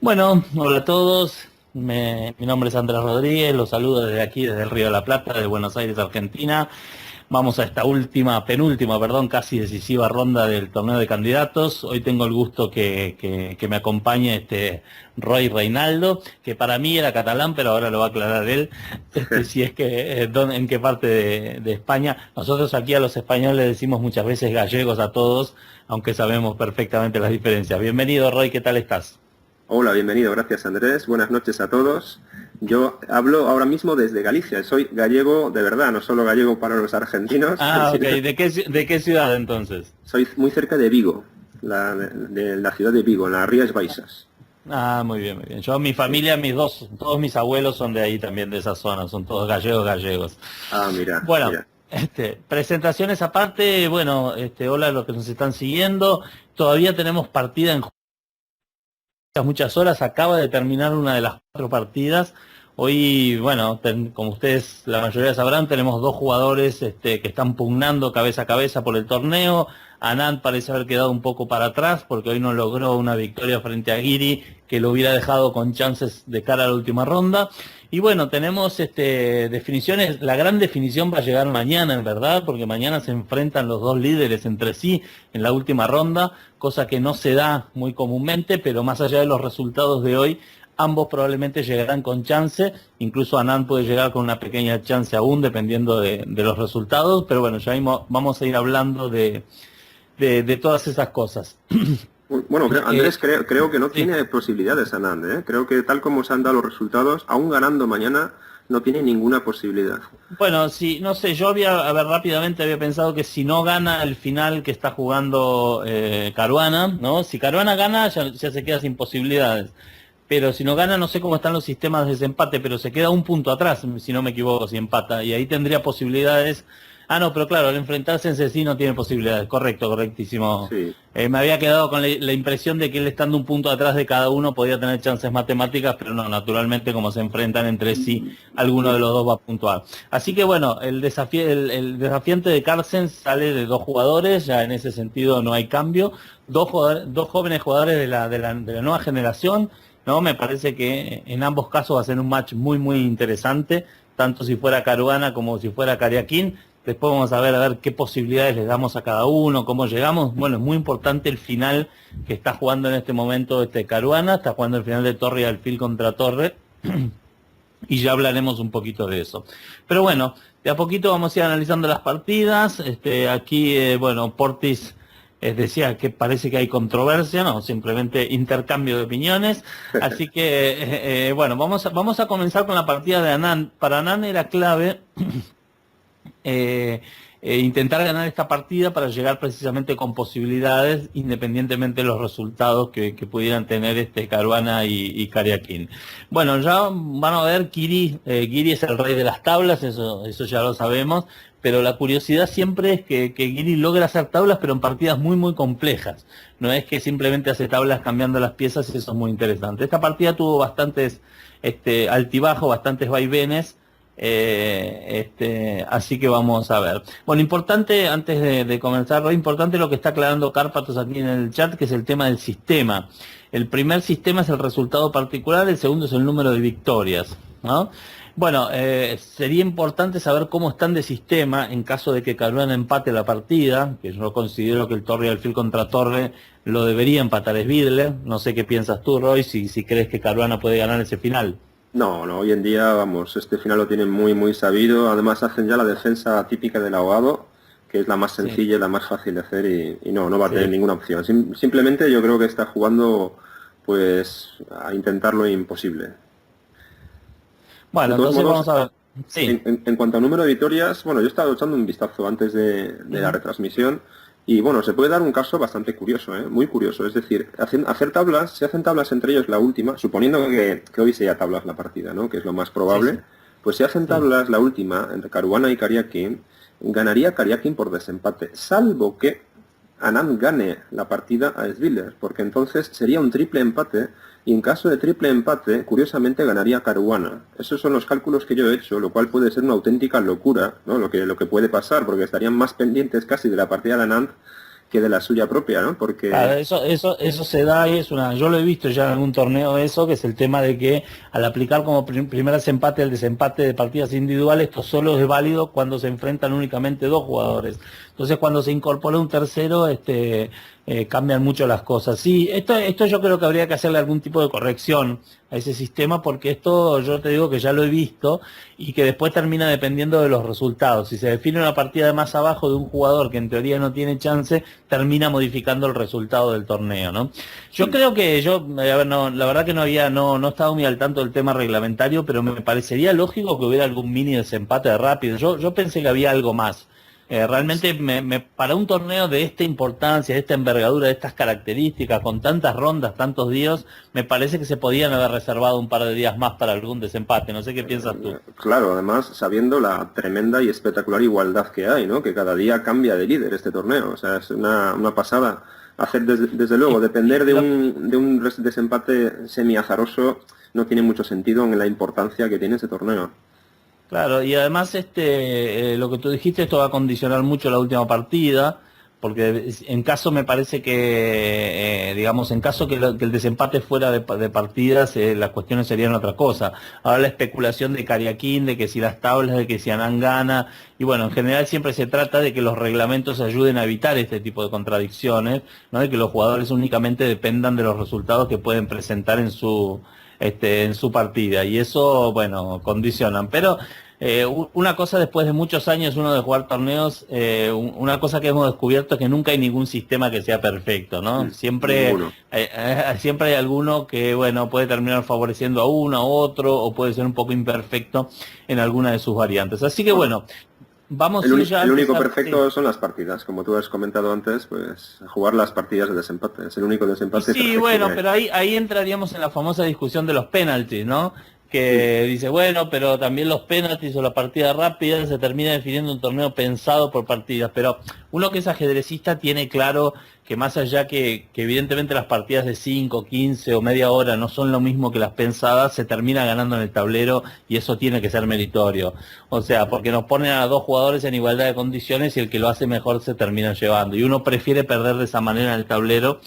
Bueno, hola a todos. Mi nombre es Andrés Rodríguez, los saludo desde aquí, desde el Río de la Plata, de Buenos Aires, Argentina. Vamos a esta penúltima, casi decisiva ronda del torneo de candidatos. Hoy tengo el gusto que me acompañe Roy Reinaldo, que para mí era catalán, pero ahora lo va a aclarar él, si es que en qué parte de España. Nosotros aquí a los españoles decimos muchas veces gallegos a todos, aunque sabemos perfectamente las diferencias. Bienvenido, Roy, ¿qué tal estás? Hola, bienvenido, gracias Andrés, buenas noches a todos. Yo hablo ahora mismo desde Galicia, soy gallego de verdad, no solo gallego para los argentinos, Ah, ok. sino De qué ciudad entonces? soy muy cerca de Vigo, de la ciudad de Vigo, en las Rías Baixas. Ah, muy bien, muy bien. Yo, mi Sí. familia, todos mis abuelos son de ahí también, de esa zona, son todos gallegos, gallegos. Ah, mira, Bueno, mira. presentaciones aparte, bueno, hola a los que nos están siguiendo. Todavía tenemos partida en muchas horas, acaba de terminar una de las cuatro partidas. Hoy, bueno, como ustedes la mayoría sabrán, tenemos dos jugadores que están pugnando cabeza a cabeza por el torneo. Anand parece haber quedado un poco para atrás porque hoy no logró una victoria frente a Giri que lo hubiera dejado con chances de cara a la última ronda. Y bueno, tenemos definiciones. La gran definición va a llegar mañana, en verdad, porque mañana se enfrentan los dos líderes entre sí en la última ronda, cosa que no se da muy comúnmente, pero más allá de los resultados de hoy, ambos probablemente llegarán con chance. Incluso Anand puede llegar con una pequeña chance aún, dependiendo de los resultados. Pero bueno, ya mismo vamos a ir hablando de todas esas cosas. Bueno, Eh, Andrés, creo que no sí. tiene posibilidades Anand, ¿eh? Creo que tal como se han dado los resultados, aún ganando mañana, no tiene ninguna posibilidad. Bueno, sí, no sé, yo a ver, rápidamente había pensado que si no gana el final que está jugando Caruana, ¿no? Si Caruana gana, ya se queda sin posibilidades. Pero si no gana, no sé cómo están los sistemas de desempate, pero se queda un punto atrás, si no me equivoco, si empata. Y ahí tendría posibilidades. Ah, no, pero claro, al enfrentarse en sí no tiene posibilidades. Correcto, correctísimo. Sí. Me había quedado con la impresión de que él estando un punto atrás de cada uno podía tener chances matemáticas, pero no, naturalmente como se enfrentan entre sí, alguno de los dos va a puntuar. Así que bueno, el desafiante de Carlsen sale de dos jugadores, ya en ese sentido no hay cambio. Dos jóvenes jugadores de la nueva generación, ¿no? Me parece que en ambos casos va a ser un match muy, muy interesante, tanto si fuera Caruana como si fuera Cariaquín. Después vamos a ver qué posibilidades les damos a cada uno, cómo llegamos. Bueno, es muy importante el final que está jugando en este momento Caruana, está jugando el final de Torre y Alfil contra Torre, y ya hablaremos un poquito de eso. Pero bueno, de a poquito vamos a ir analizando las partidas. Aquí, bueno, Portis decía que parece que hay controversia, no, simplemente intercambio de opiniones. Así que, bueno, vamos a comenzar con la partida de Anand. Para Anand era clave eh, intentar ganar esta partida para llegar precisamente con posibilidades, independientemente de los resultados que pudieran tener Caruana y Cariaquín. Bueno, ya van a ver, Giri es el rey de las tablas, eso ya lo sabemos, pero la curiosidad siempre es que Giri logra hacer tablas, pero en partidas muy, muy complejas. No es que simplemente hace tablas cambiando las piezas, y eso es muy interesante. Esta partida tuvo bastantes altibajos, bastantes vaivenes, así que vamos a ver. Bueno, importante, antes de comenzar, lo importante es lo que está aclarando Cárpatos aquí en el chat, que es el tema del sistema. El primer sistema es el resultado particular, el segundo es el número de victorias, ¿no? Bueno, sería importante saber cómo están de sistema en caso de que Caruana empate la partida, que yo considero que el Torre y Alfil contra Torre lo debería empatar Svidler. No sé qué piensas tú, Roy, si crees que Caruana puede ganar ese final. No, no, hoy en día, vamos, este final lo tienen muy, muy sabido. Además hacen ya la defensa típica del abogado, que es la más Sí, sencilla y la más fácil de hacer y no, no va a tener sí. ninguna opción. Simplemente yo creo que está jugando, pues, a intentar lo imposible. De Bueno, todos entonces modos, vamos a ver. Sí. en cuanto al número de victorias, bueno, yo estaba echando un vistazo antes de la Ujú. retransmisión y bueno, se puede dar un caso bastante curioso, ¿eh? Muy curioso. Es decir, hacer tablas, se hacen tablas entre ellos la última, suponiendo que hoy sea tablas la partida, ¿no? Que es lo más Sí, probable, sí, pues si hacen sí. tablas la última entre Caruana y Cariaquín, ganaría Cariaquín por desempate, salvo que Anand gane la partida a Svilers, porque entonces sería un triple empate y en caso de triple empate, curiosamente ganaría Caruana. Esos son los cálculos que yo he hecho, lo cual puede ser una auténtica locura, ¿no? Lo que puede pasar, porque estarían más pendientes casi de la partida de Anand que de la suya propia, ¿no? Porque Claro, eso se da y yo lo he visto ya en algún torneo eso, que es el tema de que al aplicar como primer desempate el desempate de partidas individuales, esto solo es válido cuando se enfrentan únicamente dos jugadores. Entonces cuando se incorpora un tercero, cambian mucho las cosas. Sí, esto yo creo que habría que hacerle algún tipo de corrección a ese sistema, porque esto yo te digo que ya lo he visto y que después termina dependiendo de los resultados. Si se define una partida de más abajo de un jugador que en teoría no tiene chance, termina modificando el resultado del torneo, ¿no? Yo creo que la verdad que no estaba muy al tanto del tema reglamentario, pero me parecería lógico que hubiera algún mini desempate de rápido. Yo pensé que había algo más. Realmente para un torneo de esta importancia, de esta envergadura, de estas características, con tantas rondas, tantos días, me parece que se podían haber reservado un par de días más para algún desempate. No sé qué piensas tú. Claro, además sabiendo la tremenda y espectacular igualdad que hay, ¿no? Que cada día cambia de líder este torneo. O sea, es una pasada. Hacer desde luego, depender de un desempate semi-azaroso no tiene mucho sentido en la importancia que tiene ese torneo. Claro, y además lo que tú dijiste, esto va a condicionar mucho la última partida, porque en caso me parece que, digamos, en caso que el desempate fuera de partidas, las cuestiones serían otra cosa. Ahora la especulación de Cariaquín, de que si las tablas, de que si Anán gana, y bueno, en general siempre se trata de que los reglamentos ayuden a evitar este tipo de contradicciones, ¿no? De que los jugadores únicamente dependan de los resultados que pueden presentar en su partida, y eso, bueno, condicionan. Pero una cosa después de muchos años uno de jugar torneos, una cosa que hemos descubierto es que nunca hay ningún sistema que sea perfecto, ¿no? Siempre hay alguno que, bueno, puede terminar favoreciendo a uno, a otro, o puede ser un poco imperfecto en alguna de sus variantes. Así que bueno, vamos el único perfecto son las partidas, como tú has comentado antes, pues jugar las partidas de desempate, es el único desempate. Sí, bueno, pero ahí entraríamos en la famosa discusión de los penaltis, ¿no? Que dice, bueno, pero también los penaltis o la partida rápida se termina definiendo un torneo pensado por partidas, pero uno que es ajedrecista tiene claro que más allá que evidentemente las partidas de 5, 15 o media hora no son lo mismo que las pensadas, se termina ganando en el tablero y eso tiene que ser meritorio. O sea, porque nos ponen a dos jugadores en igualdad de condiciones y el que lo hace mejor se termina llevando. Y uno prefiere perder de esa manera en el tablero,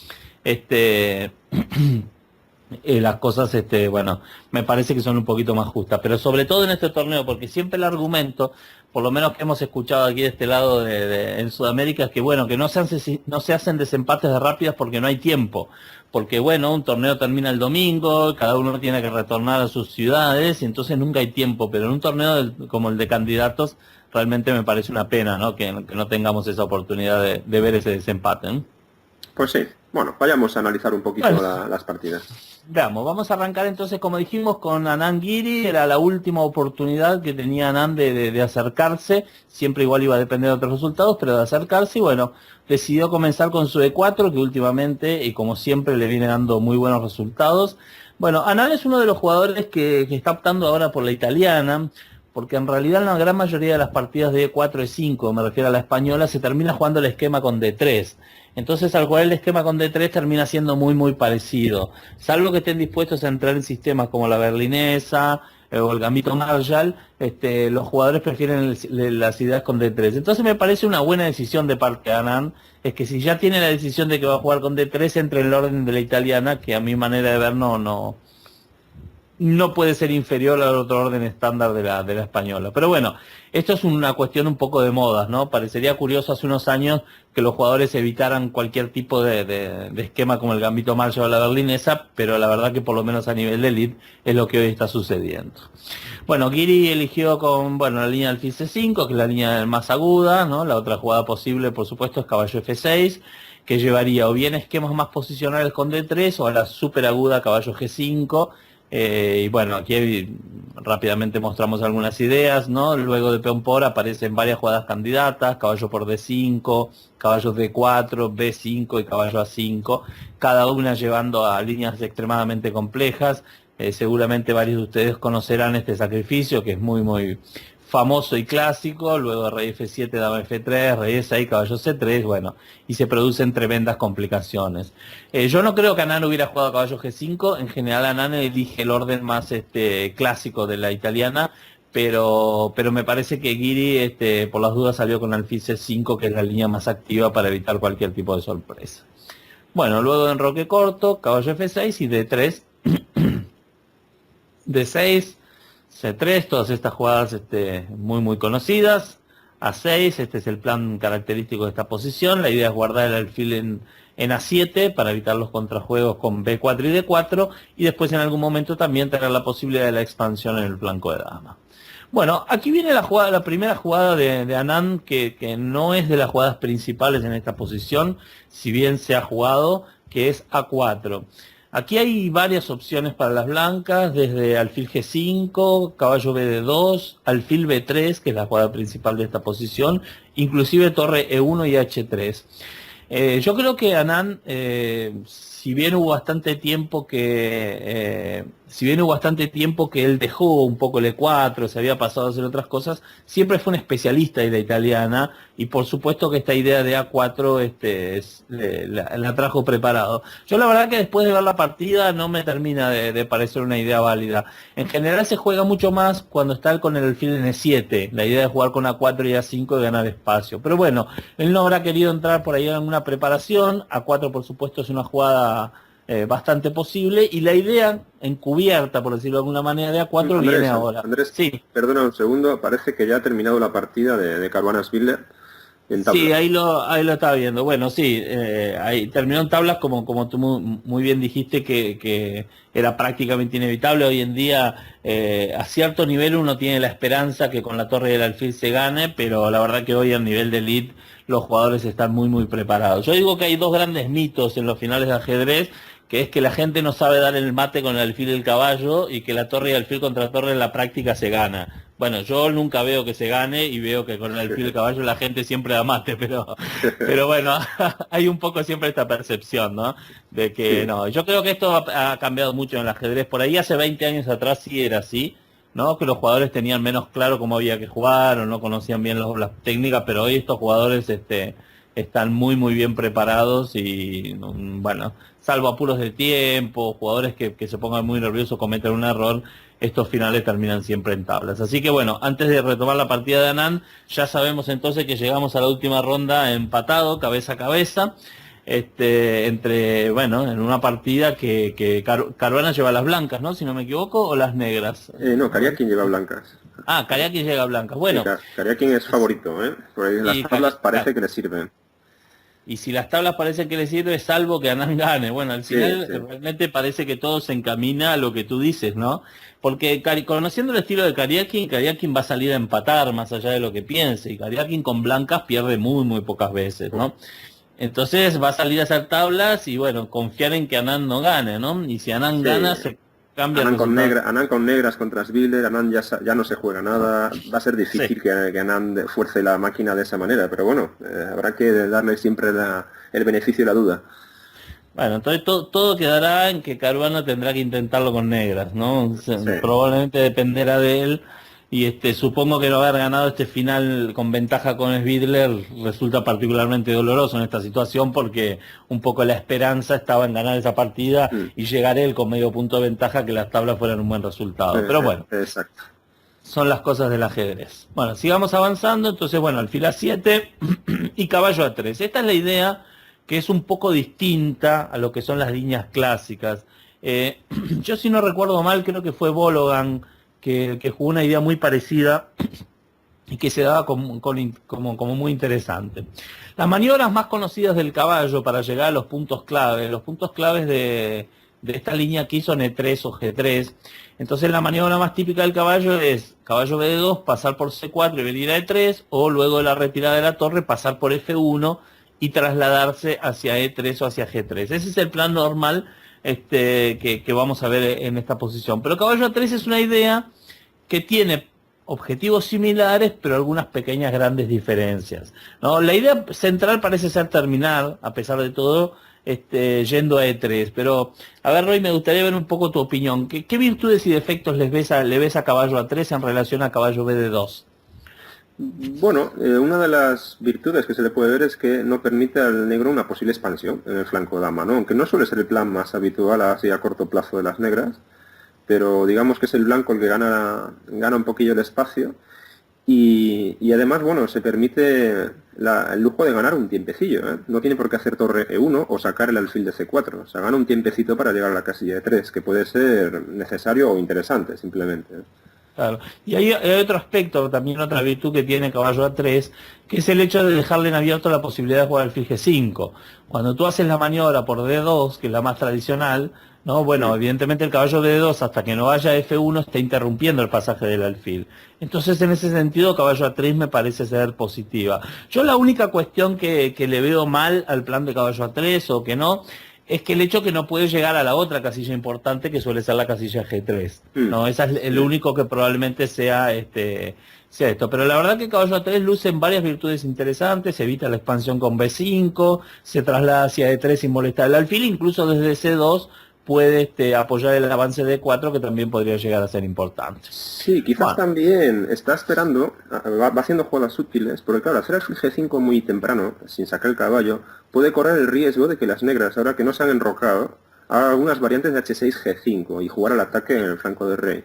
las cosas, bueno, me parece que son un poquito más justas, pero sobre todo en este torneo, porque siempre el argumento, por lo menos que hemos escuchado aquí de este lado en Sudamérica, es que bueno, que no se hacen desempates de rápidas porque no hay tiempo, porque bueno, un torneo termina el domingo, cada uno tiene que retornar a sus ciudades y entonces nunca hay tiempo, pero en un torneo como el de candidatos, realmente me parece una pena, ¿no? Que no tengamos esa oportunidad de ver ese desempate, ¿no? Pues sí, bueno, vayamos a analizar un poquito las partidas. Veamos, vamos a arrancar entonces, como dijimos, con Anand Giri. Era la última oportunidad que tenía Anand de acercarse, siempre igual iba a depender de otros resultados, pero de acercarse, y bueno, decidió comenzar con su E4, que últimamente, y como siempre, le viene dando muy buenos resultados. Bueno, Anand es uno de los jugadores que está optando ahora por la italiana, porque en realidad en la gran mayoría de las partidas de E4, E5, me refiero a la española, se termina jugando el esquema con D3. Entonces al jugar el esquema con D3 termina siendo muy muy parecido, salvo que estén dispuestos a entrar en sistemas como la berlinesa o el gambito Marshall, los jugadores prefieren las ideas con D3. Entonces me parece una buena decisión de parte de Anand, es que si ya tiene la decisión de que va a jugar con D3, entre en el orden de la italiana, que a mi manera de ver no puede ser inferior al otro orden estándar de la española. Pero bueno, esto es una cuestión un poco de modas, ¿no? Parecería curioso hace unos años que los jugadores evitaran cualquier tipo de esquema como el gambito Marshall o la berlinesa, pero la verdad que por lo menos a nivel de elite es lo que hoy está sucediendo. Bueno, Giri eligió la línea alfil C5, que es la línea más aguda, ¿no? La otra jugada posible, por supuesto, es caballo F6, que llevaría o bien esquemas más posicionales con D3 o a la super aguda caballo G5. Y bueno, aquí rápidamente mostramos algunas ideas, ¿no? Luego de peón por aparecen varias jugadas candidatas, caballo por D5, caballo D4, B5 y caballo A5, cada una llevando a líneas extremadamente complejas. Seguramente varios de ustedes conocerán este sacrificio, que es muy muy famoso y clásico. Luego de rey F7, dama F3, rey E6, caballo C3, bueno, y se producen tremendas complicaciones. Yo no creo que Anand hubiera jugado caballo G5, en general Anand elige el orden más clásico de la italiana, pero me parece que Guiri, por las dudas, salió con alfil C5, que es la línea más activa para evitar cualquier tipo de sorpresa. Bueno, luego de enroque corto, caballo F6 y D3, D6, C3, todas estas jugadas muy conocidas. A6, este es el plan característico de esta posición. La idea es guardar el alfil en A7 para evitar los contrajuegos con B4 y D4, y después en algún momento también tener la posibilidad de la expansión en el flanco de dama. Bueno, aquí viene la primera jugada de Anand, que no es de las jugadas principales en esta posición, si bien se ha jugado, que es A4. Aquí hay varias opciones para las blancas, desde alfil G5, caballo BD2, alfil B3, que es la jugada principal de esta posición, inclusive torre E1 y H3. Yo creo que Anand, si bien hubo bastante tiempo que él dejó un poco el E4, se había pasado a hacer otras cosas, siempre fue un especialista de la italiana, y por supuesto que esta idea de A4 la trajo preparado. Yo la verdad que después de ver la partida no me termina de parecer una idea válida. En general se juega mucho más cuando está con el alfil en E7, la idea de jugar con A4 y A5 y ganar espacio. Pero bueno, él no habrá querido entrar por ahí en una preparación. A4 por supuesto es una jugada bastante posible, y la idea encubierta, por decirlo de alguna manera, de A4 viene ahora. Andrés, sí. Perdona un segundo, parece que ya ha terminado la partida de Caruana-Spiller en tablas. Sí, ahí lo estaba viendo. Bueno, sí, ahí terminó en tablas, como tú muy bien dijiste, que era prácticamente inevitable. Hoy en día, a cierto nivel uno tiene la esperanza que con la torre del alfil se gane, pero la verdad que hoy a nivel de elite los jugadores están muy preparados. Yo digo que hay dos grandes mitos en los finales de ajedrez, que es que la gente no sabe dar el mate con el alfil del caballo, y que la torre y alfil contra torre en la práctica se gana. Bueno, yo nunca veo que se gane, y veo que con el alfil del caballo la gente siempre da mate, pero bueno, hay un poco siempre esta percepción, ¿no? De que Sí. no, yo creo que esto ha cambiado mucho en el ajedrez. Por ahí hace 20 años atrás sí era así, ¿no? Que los jugadores tenían menos claro cómo había que jugar, o no conocían bien las técnicas, pero hoy estos jugadores están muy bien preparados, y bueno, salvo apuros de tiempo, jugadores que se pongan muy nerviosos, cometen un error, estos finales terminan siempre en tablas. Así que bueno, antes de retomar la partida de Anand, ya sabemos entonces que llegamos a la última ronda empatado, cabeza a cabeza, en una partida que Caruana lleva las blancas, ¿no? Si no me equivoco, o las negras. No, Kariakin lleva blancas. Kariakin llega a blancas. Bueno. Sí, Kariakin es favorito, ¿eh? Por ahí las tablas parece que le sirven. Y si las tablas parecen que le sirve, salvo que Anand gane. Bueno, al final realmente parece que todo se encamina a lo que tú dices, ¿no? Porque conociendo el estilo de Kariakin va a salir a empatar más allá de lo que piense. Y Kariakin con blancas pierde muy pocas veces, ¿no? Entonces va a salir a hacer tablas y, bueno, confiar en que Anand no gane, ¿no? Y si Anand gana, se cambia el resultado. Anand con negras contra Spiller, Anand ya no se juega nada. Va a ser difícil que Anand fuerce la máquina de esa manera, pero bueno, habrá que darle siempre el beneficio de la duda. Bueno, entonces todo quedará en que Caruana tendrá que intentarlo con negras, ¿no? Probablemente dependerá de él, y supongo que no haber ganado este final con ventaja con Svidler resulta particularmente doloroso en esta situación, porque un poco la esperanza estaba en ganar esa partida y llegar él con medio punto de ventaja, que las tablas fueran un buen resultado. Pero bueno, exacto. Son las cosas del ajedrez. Bueno, sigamos avanzando. Entonces, bueno, alfil A7 y caballo A3. Esta es la idea, que es un poco distinta a lo que son las líneas clásicas. Yo, si no recuerdo mal, creo que fue Bologan que jugó una idea muy parecida y que se daba como muy interesante. Las maniobras más conocidas del caballo para llegar a los puntos claves de esta línea aquí son E3 o G3. Entonces la maniobra más típica del caballo es caballo B2, pasar por C4 y venir a E3, o luego de la retirada de la torre pasar por F1 y trasladarse hacia E3 o hacia G3. Ese es el plan normal que vamos a ver en esta posición. Pero caballo A3 es una idea que tiene objetivos similares, pero algunas pequeñas grandes diferencias, ¿no? La idea central parece ser terminar, a pesar de todo, yendo a E3. Pero, a ver, Roy, me gustaría ver un poco tu opinión. ¿Qué virtudes y defectos le ves a caballo A3 en relación a caballo BD2? Bueno, una de las virtudes que se le puede ver es que no permite al negro una posible expansión en el flanco dama, ¿no? Aunque no suele ser el plan más habitual así a corto plazo de las negras, pero digamos que es el blanco el que gana un poquillo el espacio. Y además, bueno, se permite el lujo de ganar un tiempecillo, ¿eh? No tiene por qué hacer torre E1 o sacar el alfil de C4. O sea, gana un tiempecito para llegar a la casilla de 3, que puede ser necesario o interesante, simplemente. Claro. Y hay otro aspecto, también otra virtud que tiene caballo A3, que es el hecho de dejarle en abierto la posibilidad de jugar alfil G5. Cuando tú haces la maniobra por D2, que es la más tradicional, ¿no? Bueno, Sí. evidentemente el caballo de D2 hasta que no vaya a F1 está interrumpiendo el pasaje del alfil. Entonces, en ese sentido, caballo A3 me parece ser positiva. Yo la única cuestión que le veo mal al plan de caballo A3 o que no, es que el hecho que no puede llegar a la otra casilla importante que suele ser la casilla G3. Mm, No, esa es el sí. único que probablemente sea esto. Pero la verdad que caballo A3 luce en varias virtudes interesantes, evita la expansión con B5, se traslada hacia D3 sin molestar el alfil, incluso desde C2 puede apoyar el avance de D4 que también podría llegar a ser importante. Sí, quizás Bueno, también está esperando, va haciendo jugadas útiles, porque claro, hacer alfil G5 muy temprano, sin sacar el caballo, puede correr el riesgo de que las negras, ahora que no se han enrocado, hagan algunas variantes de H6 G5 y jugar al ataque en el flanco del rey.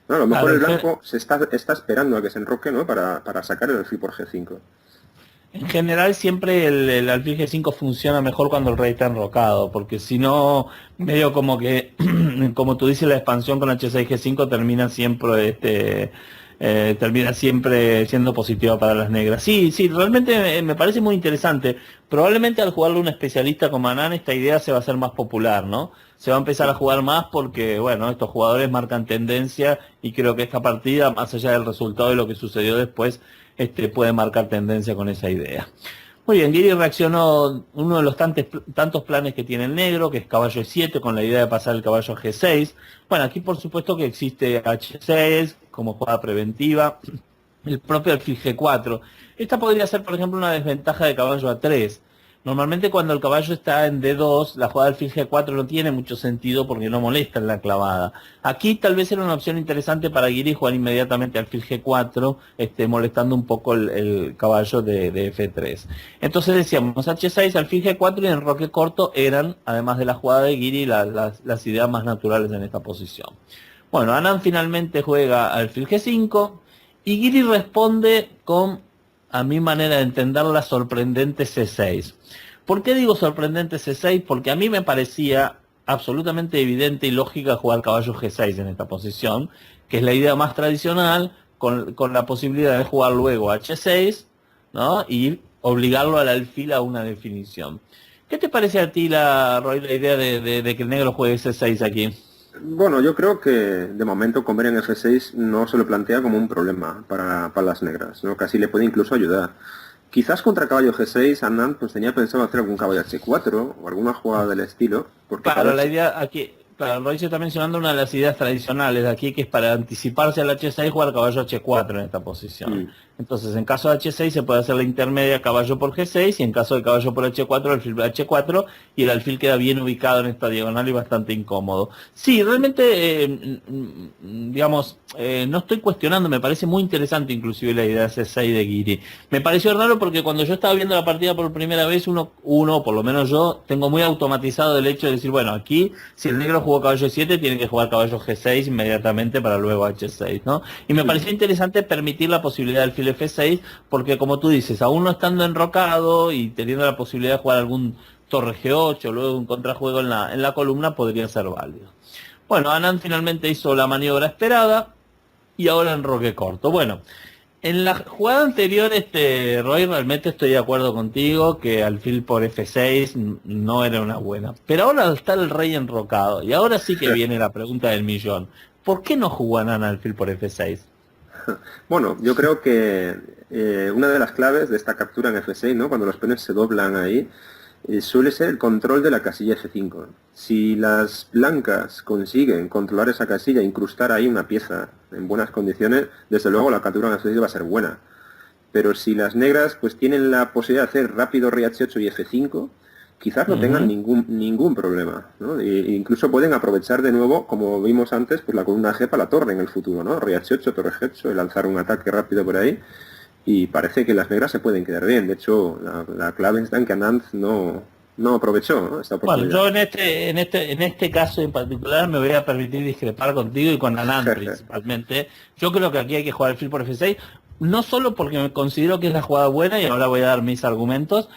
No, a lo mejor claro, el blanco está esperando a que se enroque, ¿no? Para sacar el alfil por G5. en general siempre el alfil G5 funciona mejor cuando el rey está enrocado, porque si no, medio como que, como tú dices, la expansión con H6 G5 termina siempre siendo positiva para las negras. Sí, sí, realmente me parece muy interesante. Probablemente al jugarlo un especialista como Anand, esta idea se va a hacer más popular, ¿no? Se va a empezar a jugar más porque, bueno, estos jugadores marcan tendencia y creo que esta partida, más allá del resultado de lo que sucedió después, puede marcar tendencia con esa idea. Muy bien, Guiri reaccionó uno de los tantos planes que tiene el negro, que es caballo E7, con la idea de pasar el caballo a G6. Bueno, aquí por supuesto que existe H6 como jugada preventiva, el propio alfil G4. Esta podría ser, por ejemplo, una desventaja de caballo A3. Normalmente cuando el caballo está en D2, la jugada del alfil G4 no tiene mucho sentido porque no molesta en la clavada. Aquí tal vez era una opción interesante para Guiri jugar inmediatamente alfil G4, molestando un poco el caballo de F3. Entonces decíamos H6, alfil G4 y enroque corto eran, además de la jugada de Guiri, las ideas más naturales en esta posición. Bueno, Anand finalmente juega alfil G5 y Guiri responde con, a mi manera de entenderla, sorprendente C6. ¿Por qué digo sorprendente C6? Porque a mí me parecía absolutamente evidente y lógica jugar caballo G6 en esta posición, que es la idea más tradicional, con la posibilidad de jugar luego H6, ¿no? Y obligarlo al alfil a una definición. ¿Qué te parece a ti, Roy, la idea de que el negro juegue C6 aquí? Bueno, yo creo que de momento comer en F6 no se lo plantea como un problema para las negras, ¿no? Casi le puede incluso ayudar. Quizás contra caballo G6, Anand pues tenía pensado hacer algún caballo H4 o alguna jugada del estilo, porque Claro, la caballo idea aquí, claro, Roy se está mencionando una de las ideas tradicionales de aquí, que es para anticiparse al H6 jugar caballo H4 en esta posición. Mm. Entonces, en caso de H6 se puede hacer la intermedia caballo por G6 y en caso de caballo por H4, alfil por H4 y el alfil queda bien ubicado en esta diagonal y bastante incómodo. Sí, realmente, digamos, no estoy cuestionando, me parece muy interesante inclusive la idea de C6 de Guiri. Me pareció raro porque cuando yo estaba viendo la partida por primera vez, por lo menos yo, tengo muy automatizado el hecho de decir, bueno, aquí si el negro jugó caballo 7, tiene que jugar caballo G6 inmediatamente para luego H6, ¿no? Y me pareció interesante permitir la posibilidad del alfil F6, porque como tú dices, aún no estando enrocado y teniendo la posibilidad de jugar algún torre G8, luego un contrajuego en la columna, podría ser válido. Bueno, Anand finalmente hizo la maniobra esperada y ahora enroque corto. Bueno, en la jugada anterior, Roy, realmente estoy de acuerdo contigo que alfil por F6 no era una buena. Pero ahora está el rey enrocado y ahora sí que viene la pregunta del millón. ¿Por qué no jugó Anand alfil por F6? Bueno, yo creo que una de las claves de esta captura en F6, ¿no? Cuando los peones se doblan ahí, suele ser el control de la casilla F5. Si las blancas consiguen controlar esa casilla, incrustar ahí una pieza en buenas condiciones, desde luego la captura en F6 va a ser buena. Pero si las negras pues tienen la posibilidad de hacer rápido rey H8 y F5, quizás no tengan ningún problema, ¿no? Incluso pueden aprovechar de nuevo, como vimos antes, pues la columna G para la torre en el futuro, ¿no? Rey H8, torre G8, y lanzar un ataque rápido por ahí. Y parece que las negras se pueden quedar bien. De hecho, la clave está en que Anand no aprovechó, ¿no?, esta Bueno, oportunidad. yo en este caso en particular me voy a permitir discrepar contigo y con Anand principalmente. Yo creo que aquí hay que jugar el fil por F6, no solo porque me considero que es la jugada buena y ahora voy a dar mis argumentos,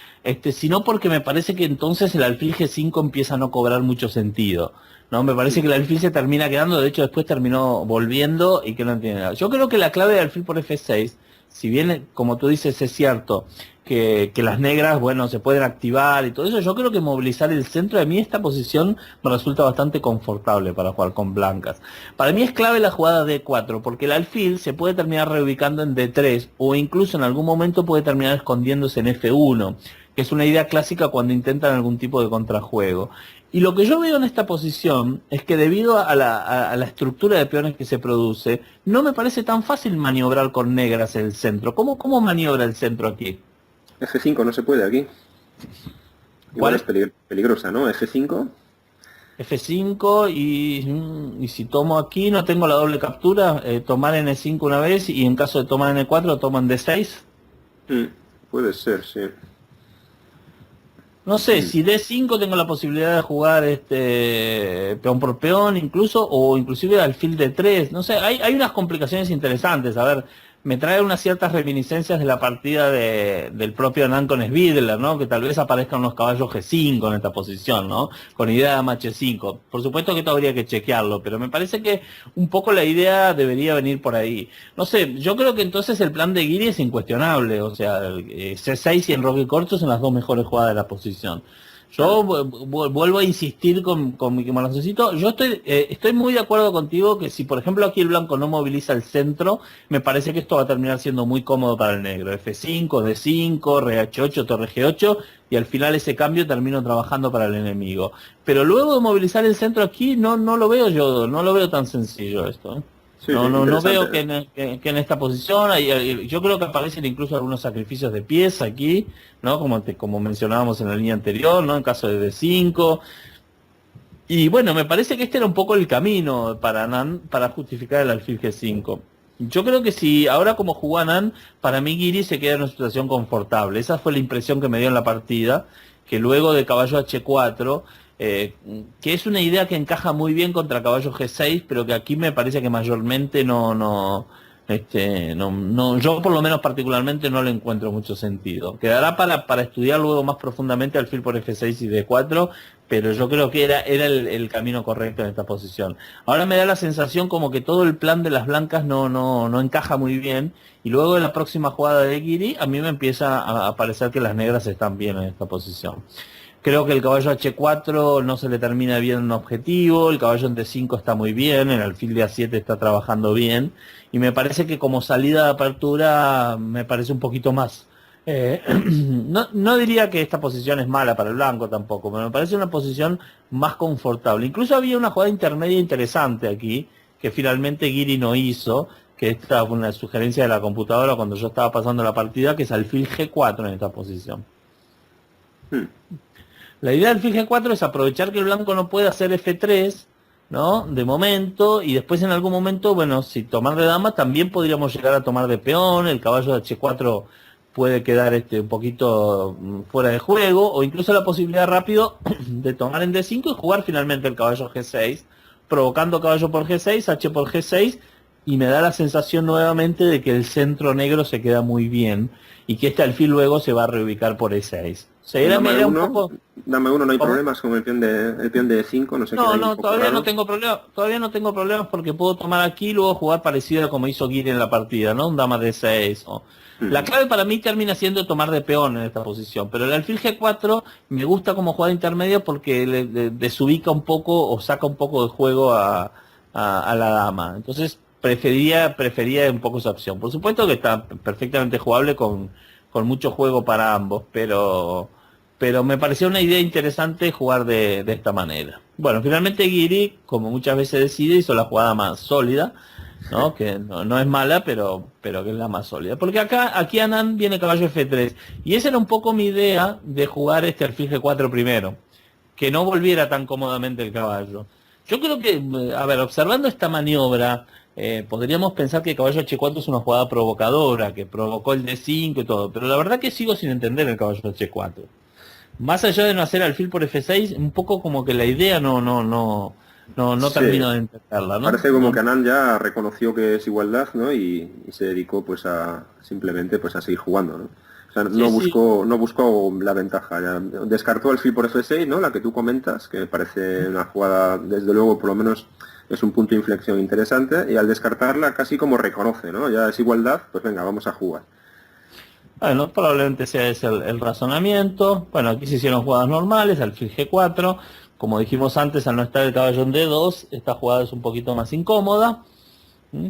sino porque me parece que entonces el alfil G5 empieza a no cobrar mucho sentido. No, me parece que el alfil se termina quedando, de hecho después terminó volviendo y que no entiende nada. Yo creo que la clave del alfil por F6, si bien como tú dices es cierto, que las negras, bueno, se pueden activar y todo eso, yo creo que movilizar el centro, de mí esta posición me resulta bastante confortable para jugar con blancas. Para mí es clave la jugada D4, porque el alfil se puede terminar reubicando en D3, o incluso en algún momento puede terminar escondiéndose en F1, que es una idea clásica cuando intentan algún tipo de contrajuego. Y lo que yo veo en esta posición es que debido a la estructura de peones que se produce, no me parece tan fácil maniobrar con negras el centro. ¿Cómo maniobra el centro aquí? F5 no se puede aquí. Igual es peligrosa, ¿no? F5. F5 y si tomo aquí no tengo la doble captura, tomar N5 una vez y en caso de tomar N4 toman D6. Puede ser, sí. No sé, si D5 tengo la posibilidad de jugar peón por peón incluso, o inclusive alfil D3, no sé, hay unas complicaciones interesantes. A ver, me trae unas ciertas reminiscencias de la partida del propio Anand con Svidler, ¿no? Que tal vez aparezcan unos caballos G5 en esta posición, ¿no? Con idea de dama H5. Por supuesto que esto habría que chequearlo, pero me parece que un poco la idea debería venir por ahí. No sé, yo creo que entonces el plan de Guiri es incuestionable, o sea, C6 y enroque corto son las dos mejores jugadas de la posición. Yo vuelvo a insistir con mi corazoncito. Yo estoy muy de acuerdo contigo que si por ejemplo aquí el blanco no moviliza el centro, me parece que esto va a terminar siendo muy cómodo para el negro. F5, D5, RH8, torre G8 y al final ese cambio termino trabajando para el enemigo. Pero luego de movilizar el centro aquí no lo veo yo, no lo veo tan sencillo esto, ¿eh? Sí, No veo que en esta posición yo creo que aparecen incluso algunos sacrificios de pieza aquí, ¿no? Como mencionábamos en la línea anterior, ¿no? En caso de D5. Y bueno, me parece que este era un poco el camino para Anand para justificar el alfil G5. Yo creo que si ahora como jugó Anand, para mí Guiri se queda en una situación confortable. Esa fue la impresión que me dio en la partida, que luego de caballo H4, que es una idea que encaja muy bien contra caballo G6, pero que aquí me parece que mayormente no, yo por lo menos particularmente no le encuentro mucho sentido. Quedará para estudiar luego más profundamente alfil por F6 y D4, pero yo creo que era el camino correcto en esta posición. Ahora me da la sensación como que todo el plan de las blancas no encaja muy bien, y luego en la próxima jugada de Guiri a mí me empieza a parecer que las negras están bien en esta posición. Creo que el caballo H4 no se le termina bien un objetivo, el caballo en D5 está muy bien, el alfil de A7 está trabajando bien, y me parece que como salida de apertura me parece un poquito más. No diría que esta posición es mala para el blanco tampoco, pero me parece una posición más confortable. Incluso había una jugada intermedia interesante aquí, que finalmente Guiri no hizo, que esta fue una sugerencia de la computadora cuando yo estaba pasando la partida, que es alfil G4 en esta posición. La idea del alfil G4 es aprovechar que el blanco no puede hacer F3, ¿no? De momento, y después en algún momento, bueno, si tomar de dama, también podríamos llegar a tomar de peón, el caballo de H4 puede quedar un poquito fuera de juego, o incluso la posibilidad rápido de tomar en D5 y jugar finalmente el caballo G6, provocando caballo por G6, H por G6, y me da la sensación nuevamente de que el centro negro se queda muy bien, y que este alfil luego se va a reubicar por E6. O sea, era un poco... Dame uno, no hay ¿Cómo? problemas con el peón de E5, no sé qué. No, todavía no tengo problemas porque puedo tomar aquí y luego jugar parecido a como hizo Guiri en la partida, ¿no? Un dama de 6. La clave para mí termina siendo tomar de peón en esta posición, pero el alfil G4 me gusta como jugada intermedia porque le desubica un poco o saca un poco de juego a la dama. Entonces prefería un poco esa opción. Por supuesto que está perfectamente jugable con mucho juego para ambos, pero me pareció una idea interesante jugar de esta manera. Bueno, finalmente Guiri, como muchas veces decide, hizo la jugada más sólida, ¿no? Que no es mala, pero que es la más sólida. Porque aquí Anand viene caballo F3, y esa era un poco mi idea de jugar este alfil G4 primero, que no volviera tan cómodamente el caballo. Yo creo que, a ver, observando esta maniobra, podríamos pensar que el caballo H4 es una jugada provocadora, que provocó el D5 y todo, pero la verdad que sigo sin entender el caballo H4. más allá de no hacer alfil por F6, un poco como que la idea no Sí, termino de entenderla, ¿no? parece como que Anand ya reconoció que es igualdad, ¿no? Y se dedicó pues a simplemente pues a seguir jugando, ¿no? O sea, Sí, sí. no buscó la ventaja, ya descartó el fil por F6, ¿no? La que tú comentas, que me parece una jugada, desde luego, por lo menos es un punto de inflexión interesante, y al descartarla casi como reconoce, ¿no? Ya es igualdad, pues venga, vamos a jugar. Bueno, probablemente sea ese el razonamiento. Bueno, aquí se hicieron jugadas normales, alfil G4. Como dijimos antes, al no estar el caballo en D2, esta jugada es un poquito más incómoda. ¿Mm?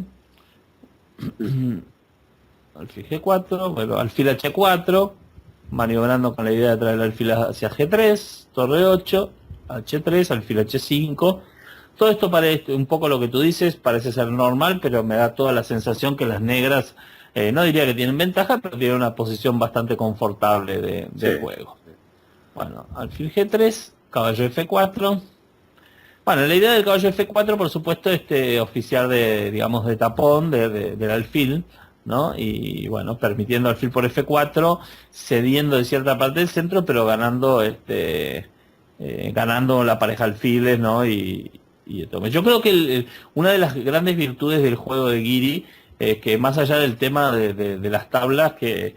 Alfil G4, bueno, alfil H4, maniobrando con la idea de traer el alfil hacia G3, torre 8, H3, alfil H5. Todo esto parece un poco lo que tú dices, parece ser normal, pero me da toda la sensación que las negras, no diría que tienen ventaja, pero tienen una posición bastante confortable Sí, de juego. Bueno, alfil G3, caballo F4. Bueno, la idea del caballo F4, por supuesto, oficiar de, digamos, de tapón del alfil, ¿no? Y bueno, permitiendo alfil por F4, cediendo de cierta parte del centro, pero ganando, ganando la pareja alfiles, ¿no? Y esto. Yo creo que una de las grandes virtudes del juego de Guiri es que más allá del tema de las tablas, que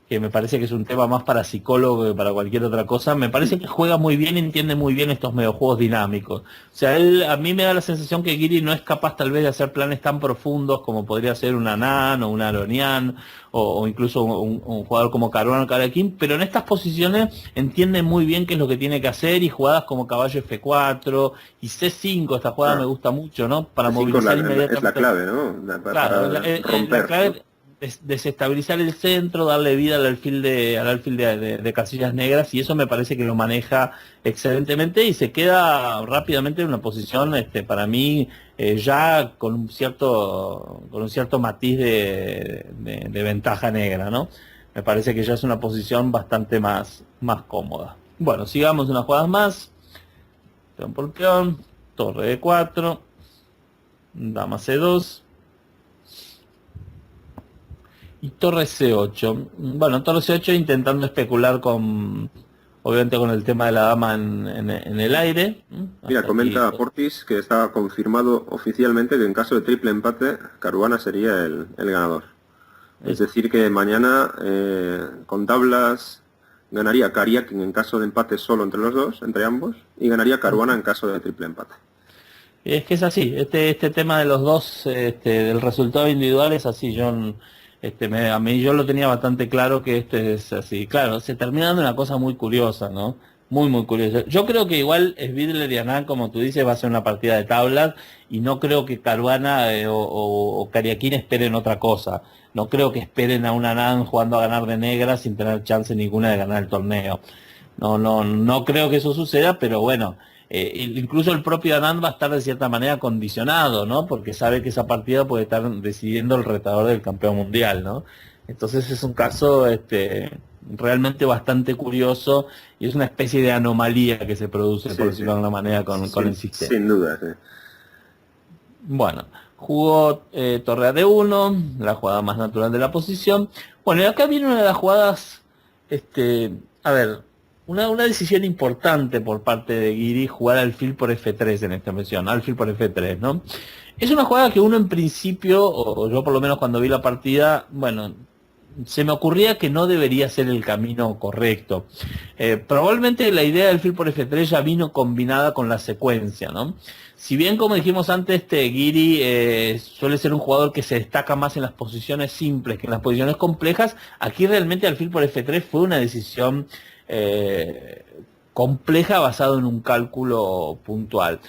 me parece que es un tema más para psicólogo que para cualquier otra cosa, me parece que juega muy bien, entiende muy bien estos mediojuegos dinámicos. O sea, a mí me da la sensación que Guiri no es capaz tal vez de hacer planes tan profundos como podría ser un Anand o un Aronian o incluso un jugador como Caruana o Karakin, pero en estas posiciones entiende muy bien qué es lo que tiene que hacer y jugadas como caballo F4 y C5, esta jugada me claro. gusta mucho, ¿no? Para C5 movilizar es la inmediatamente. clave, ¿no? Claro, Para la romper, ¿no? clave es desestabilizar el centro, darle vida al alfil de casillas negras, y eso me parece que lo maneja excelentemente y se queda rápidamente en una posición, para mí, ya con un cierto matiz de ventaja negra, ¿no? Me parece que ya es una posición bastante más cómoda. Bueno, sigamos unas jugadas más. Peón por peón, torre de 4, dama C2. Y torre C8. Bueno, torre C8 intentando especular obviamente con el tema de la dama en el aire. Mira, Hasta aquí. comenta Portis que está confirmado oficialmente que en caso de triple empate, Caruana sería el ganador. Es decir, que mañana con tablas ganaría Kariakin en caso de empate solo entre los dos, entre ambos, y ganaría Caruana en caso de triple empate. Es que es así, este tema de los dos, del resultado individual es así. A mí yo lo tenía bastante claro que este es así. Claro, se termina dando una cosa muy curiosa, ¿no? Muy curiosa. Yo creo que igual Svidler y Anand, como tú dices, va a ser una partida de tablas y no creo que Caruana o Kariakin esperen otra cosa. No creo que esperen a un Anand jugando a ganar de negra sin tener chance ninguna de ganar el torneo. No creo que eso suceda, pero bueno, incluso el propio Anand va a estar de cierta manera condicionado, ¿no? Porque sabe que esa partida puede estar decidiendo el retador del campeón mundial, ¿no? Entonces es un caso, realmente bastante curioso y es una especie de anomalía que se produce, por Sí, sí. decirlo de alguna manera, con el sistema. Sin duda, sí. Bueno, jugó torre a D1, la jugada más natural de la posición. Bueno, y acá viene una de las jugadas, a ver, una decisión importante por parte de Guiri, jugar alfil por F3 en esta versión, alfil por F3, ¿no? Es una jugada que uno en principio, o yo por lo menos cuando vi la partida, bueno, se me ocurría que no debería ser el camino correcto. Probablemente la idea del alfil por F3 ya vino combinada con la secuencia, ¿no? Si bien, como dijimos antes, Guiri suele ser un jugador que se destaca más en las posiciones simples que en las posiciones complejas, aquí realmente alfil por F3 fue una decisión compleja basado en un cálculo puntual.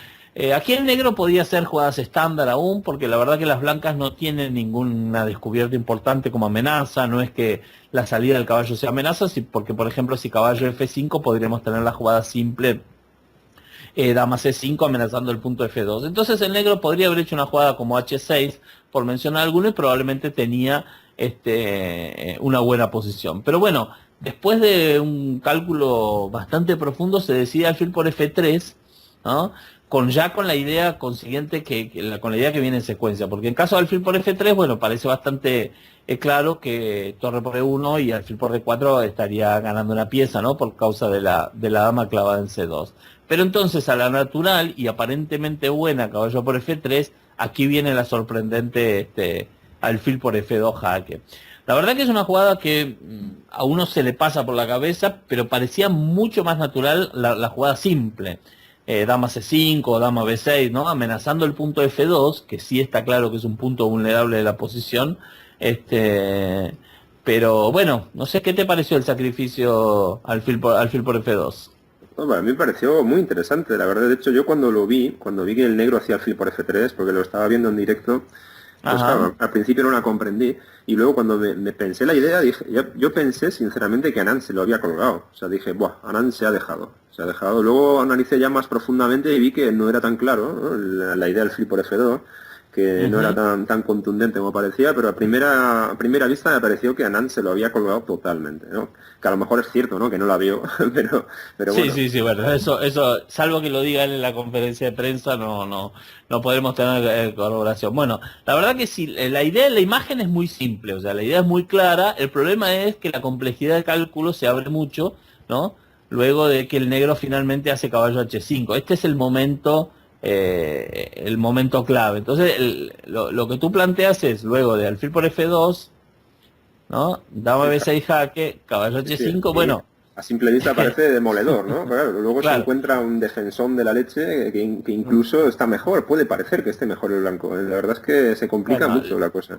Aquí el negro podía hacer jugadas estándar aún, porque la verdad que las blancas no tienen ninguna descubierta importante como amenaza, no es que la salida del caballo sea amenaza, porque por ejemplo si caballo F5 podríamos tener la jugada simple dama C5 amenazando el punto F2. Entonces el negro podría haber hecho una jugada como H6, por mencionar alguno, y probablemente tenía una buena posición. Pero bueno, después de un cálculo bastante profundo se decide alfil por F3, ¿no? Con la idea consiguiente con la idea que viene en secuencia, porque en caso de alfil por F3, bueno, parece bastante es claro que torre por E1 y alfil por D4 estaría ganando una pieza, ¿no? Por causa de la dama clavada en C2. Pero entonces a la natural y aparentemente buena caballo por F3, aquí viene la sorprendente alfil por F2 jaque. La verdad que es una jugada que a uno se le pasa por la cabeza, pero parecía mucho más natural la jugada simple. Dama C5 o dama B6, ¿no? Amenazando el punto F2, que sí está claro que es un punto vulnerable de la posición. Pero bueno, no sé qué te pareció el sacrificio alfil por F2. Bueno, a mí me pareció muy interesante, la verdad. De hecho, yo cuando vi que el negro hacía alfil por F3, porque lo estaba viendo en directo, pues Ajá. claro, al principio no la comprendí. Y luego cuando me pensé la idea, dije, yo pensé sinceramente que Anand se lo había colgado. O sea, dije, buah, Anand se ha dejado. Se ha dejado. Luego analicé ya más profundamente y vi que no era tan claro, ¿no? La idea del alfil por F2, que no era Ujú. tan contundente como parecía, pero a primera vista me pareció que Anand se lo había colgado totalmente, ¿no? Que a lo mejor es cierto, ¿no? Que no la vio, pero Sí, bueno. sí, sí, bueno, eso, salvo que lo diga él en la conferencia de prensa, no podremos tener corroboración. Bueno, la verdad que sí, la idea de la imagen es muy simple, o sea, la idea es muy clara, el problema es que la complejidad de cálculo se abre mucho, ¿no? Luego de que el negro finalmente hace caballo H5. Este es el momento clave. Entonces, lo que tú planteas es, luego de alfil por F2, ¿no? Dama B6 jaque, caballo Sí, sí, H5, y bueno, a simple vista parece demoledor, ¿no? Claro, luego se claro. encuentra un defensón de la leche que incluso está mejor, puede parecer que esté mejor el blanco. La verdad es que se complica Bueno, mucho la cosa.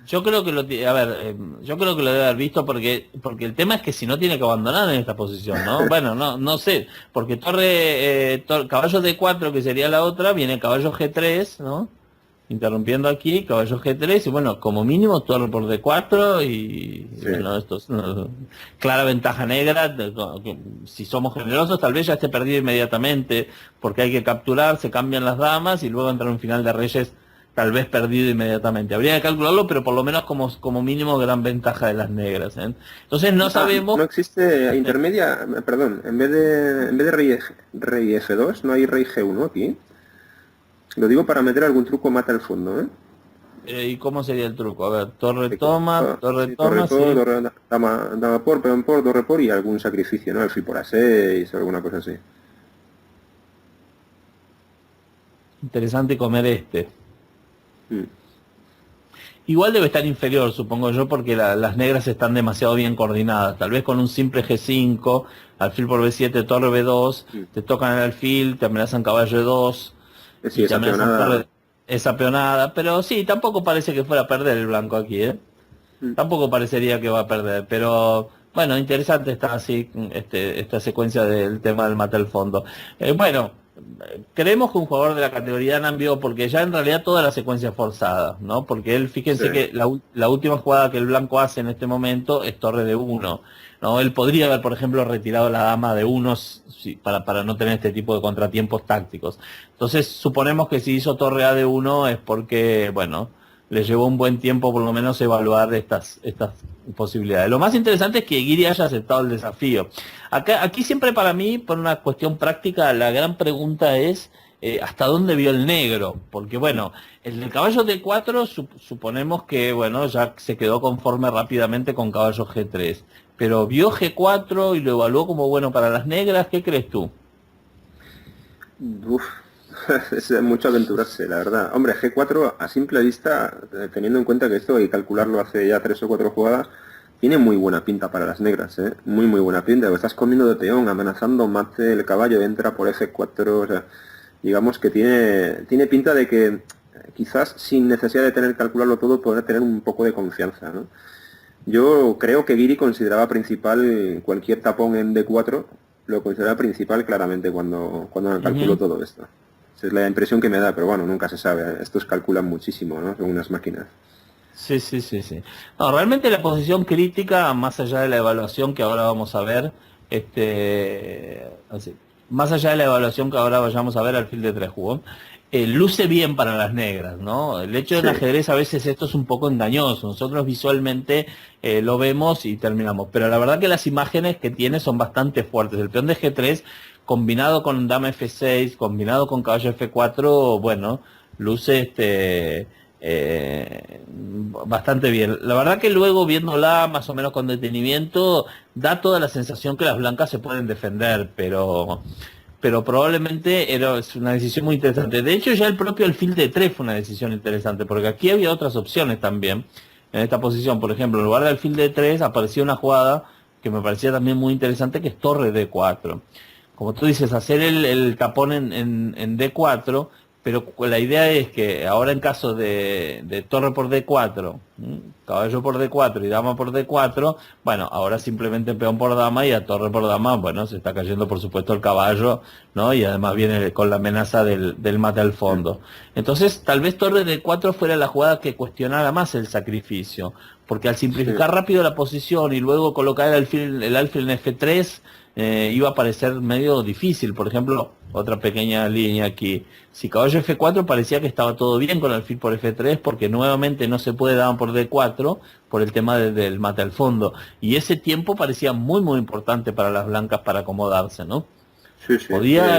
yo creo que a ver, yo creo que lo debe haber visto porque el tema es que si no tiene que abandonar en esta posición, ¿no? Bueno, no sé, porque caballo D4, que sería la otra, viene caballo G3, ¿no? Interrumpiendo aquí, caballo G3, y bueno, como mínimo torre por D4 y Sí. bueno, esto es clara ventaja negra. Si somos generosos, tal vez ya esté perdido inmediatamente, porque hay que capturar, se cambian las damas y luego entra un final de reyes tal vez perdido inmediatamente. Habría que calcularlo, pero por lo menos como mínimo gran ventaja de las negras, ¿eh? Entonces no Ah, sabemos. no existe intermedia, perdón, en vez de rey F2, no hay rey G1 aquí. Lo digo para meter algún truco mata al fondo, ¿eh? ¿Y cómo sería el truco? A ver, Sí, torre torre, todo, sí. dama por, peón por, torre por y algún sacrificio, ¿no? Alfil por A6 o alguna cosa así. Interesante comer este. Mm. Igual debe estar inferior, supongo yo, porque las negras están demasiado bien coordinadas. Tal vez con un simple G5, alfil por B7, torre B2, Mm. te tocan el alfil, te amenazan caballo E2 Sí, y te esa amenazan peonada. torre esa peonada. Pero sí, tampoco parece que fuera a perder el blanco aquí, ¿eh? Mm. Tampoco parecería que va a perder, pero bueno, interesante está así esta secuencia del tema del mate al fondo. Bueno, creemos que un jugador de la categoría Nambio, porque ya en realidad toda la secuencia es forzada, ¿no? Porque él, Sí. fíjense que la última jugada que el blanco hace en este momento es torre de uno, ¿no? Él podría haber, por ejemplo, retirado la dama de unos para no tener este tipo de contratiempos tácticos. Entonces, suponemos que si hizo torre A de uno es porque, bueno, le llevó un buen tiempo por lo menos evaluar estas posibilidades. Lo más interesante es que Guiri haya aceptado el desafío. Aquí siempre para mí, por una cuestión práctica, la gran pregunta es hasta dónde vio el negro, porque bueno, el caballo D4 suponemos que bueno, ya se quedó conforme rápidamente con caballo G3, pero vio G4 y lo evaluó como bueno para las negras. ¿Qué crees tú? Uf, es mucho aventurarse, la verdad. Hombre, G4 a simple vista, teniendo en cuenta que esto hay que calcularlo hace ya 3 o 4 jugadas, tiene muy buena pinta para las negras, ¿eh? Muy muy buena pinta. Porque estás comiendo de peón, amenazando, mate el caballo, entra por F4, o sea, digamos que tiene pinta de que quizás sin necesidad de tener que calcularlo todo, poder tener un poco de confianza, ¿no? Yo creo que Giri consideraba principal cualquier tapón en D4, lo consideraba principal claramente cuando calculó Ujú. todo esto. Esa es la impresión que me da, pero bueno, nunca se sabe. Estos calculan muchísimo, ¿no? Son unas máquinas. Sí, sí, sí, sí. No, realmente la posición crítica, más allá de la evaluación que ahora vamos a ver, así, más allá de la evaluación que ahora vayamos a ver al fil de tres jugos, luce bien para las negras, ¿no? El hecho de un Sí, ajedrez a veces esto es un poco engañoso. Nosotros visualmente lo vemos y terminamos, pero la verdad que las imágenes que tiene son bastante fuertes. El peón de G3 combinado con dama F6, combinado con caballo F4, bueno, luce bastante bien. La verdad que luego viéndola más o menos con detenimiento, da toda la sensación que las blancas se pueden defender, pero probablemente es una decisión muy interesante. De hecho, ya el propio alfil de 3 fue una decisión interesante, porque aquí había otras opciones también. En esta posición, por ejemplo, en lugar del alfil de 3 aparecía una jugada que me parecía también muy interesante, que es torre D4. Como tú dices, hacer el tapón en D4, pero la idea es que ahora en caso de torre por D4, caballo por D4 y dama por D4, bueno, ahora simplemente peón por dama y a torre por dama, bueno, se está cayendo por supuesto el caballo, ¿no? Y además viene con la amenaza del mate al fondo. Entonces, tal vez torre D4 fuera la jugada que cuestionara más el sacrificio, porque al simplificar rápido la posición y luego colocar el alfil en F3, iba a parecer medio difícil. Por ejemplo, otra pequeña línea aquí. Si caballo F4 parecía que estaba todo bien con alfil por F3 porque nuevamente no se puede dar por D4 por el tema del mate al fondo. Y ese tiempo parecía muy muy importante para las blancas para acomodarse, ¿no? Sí, sí.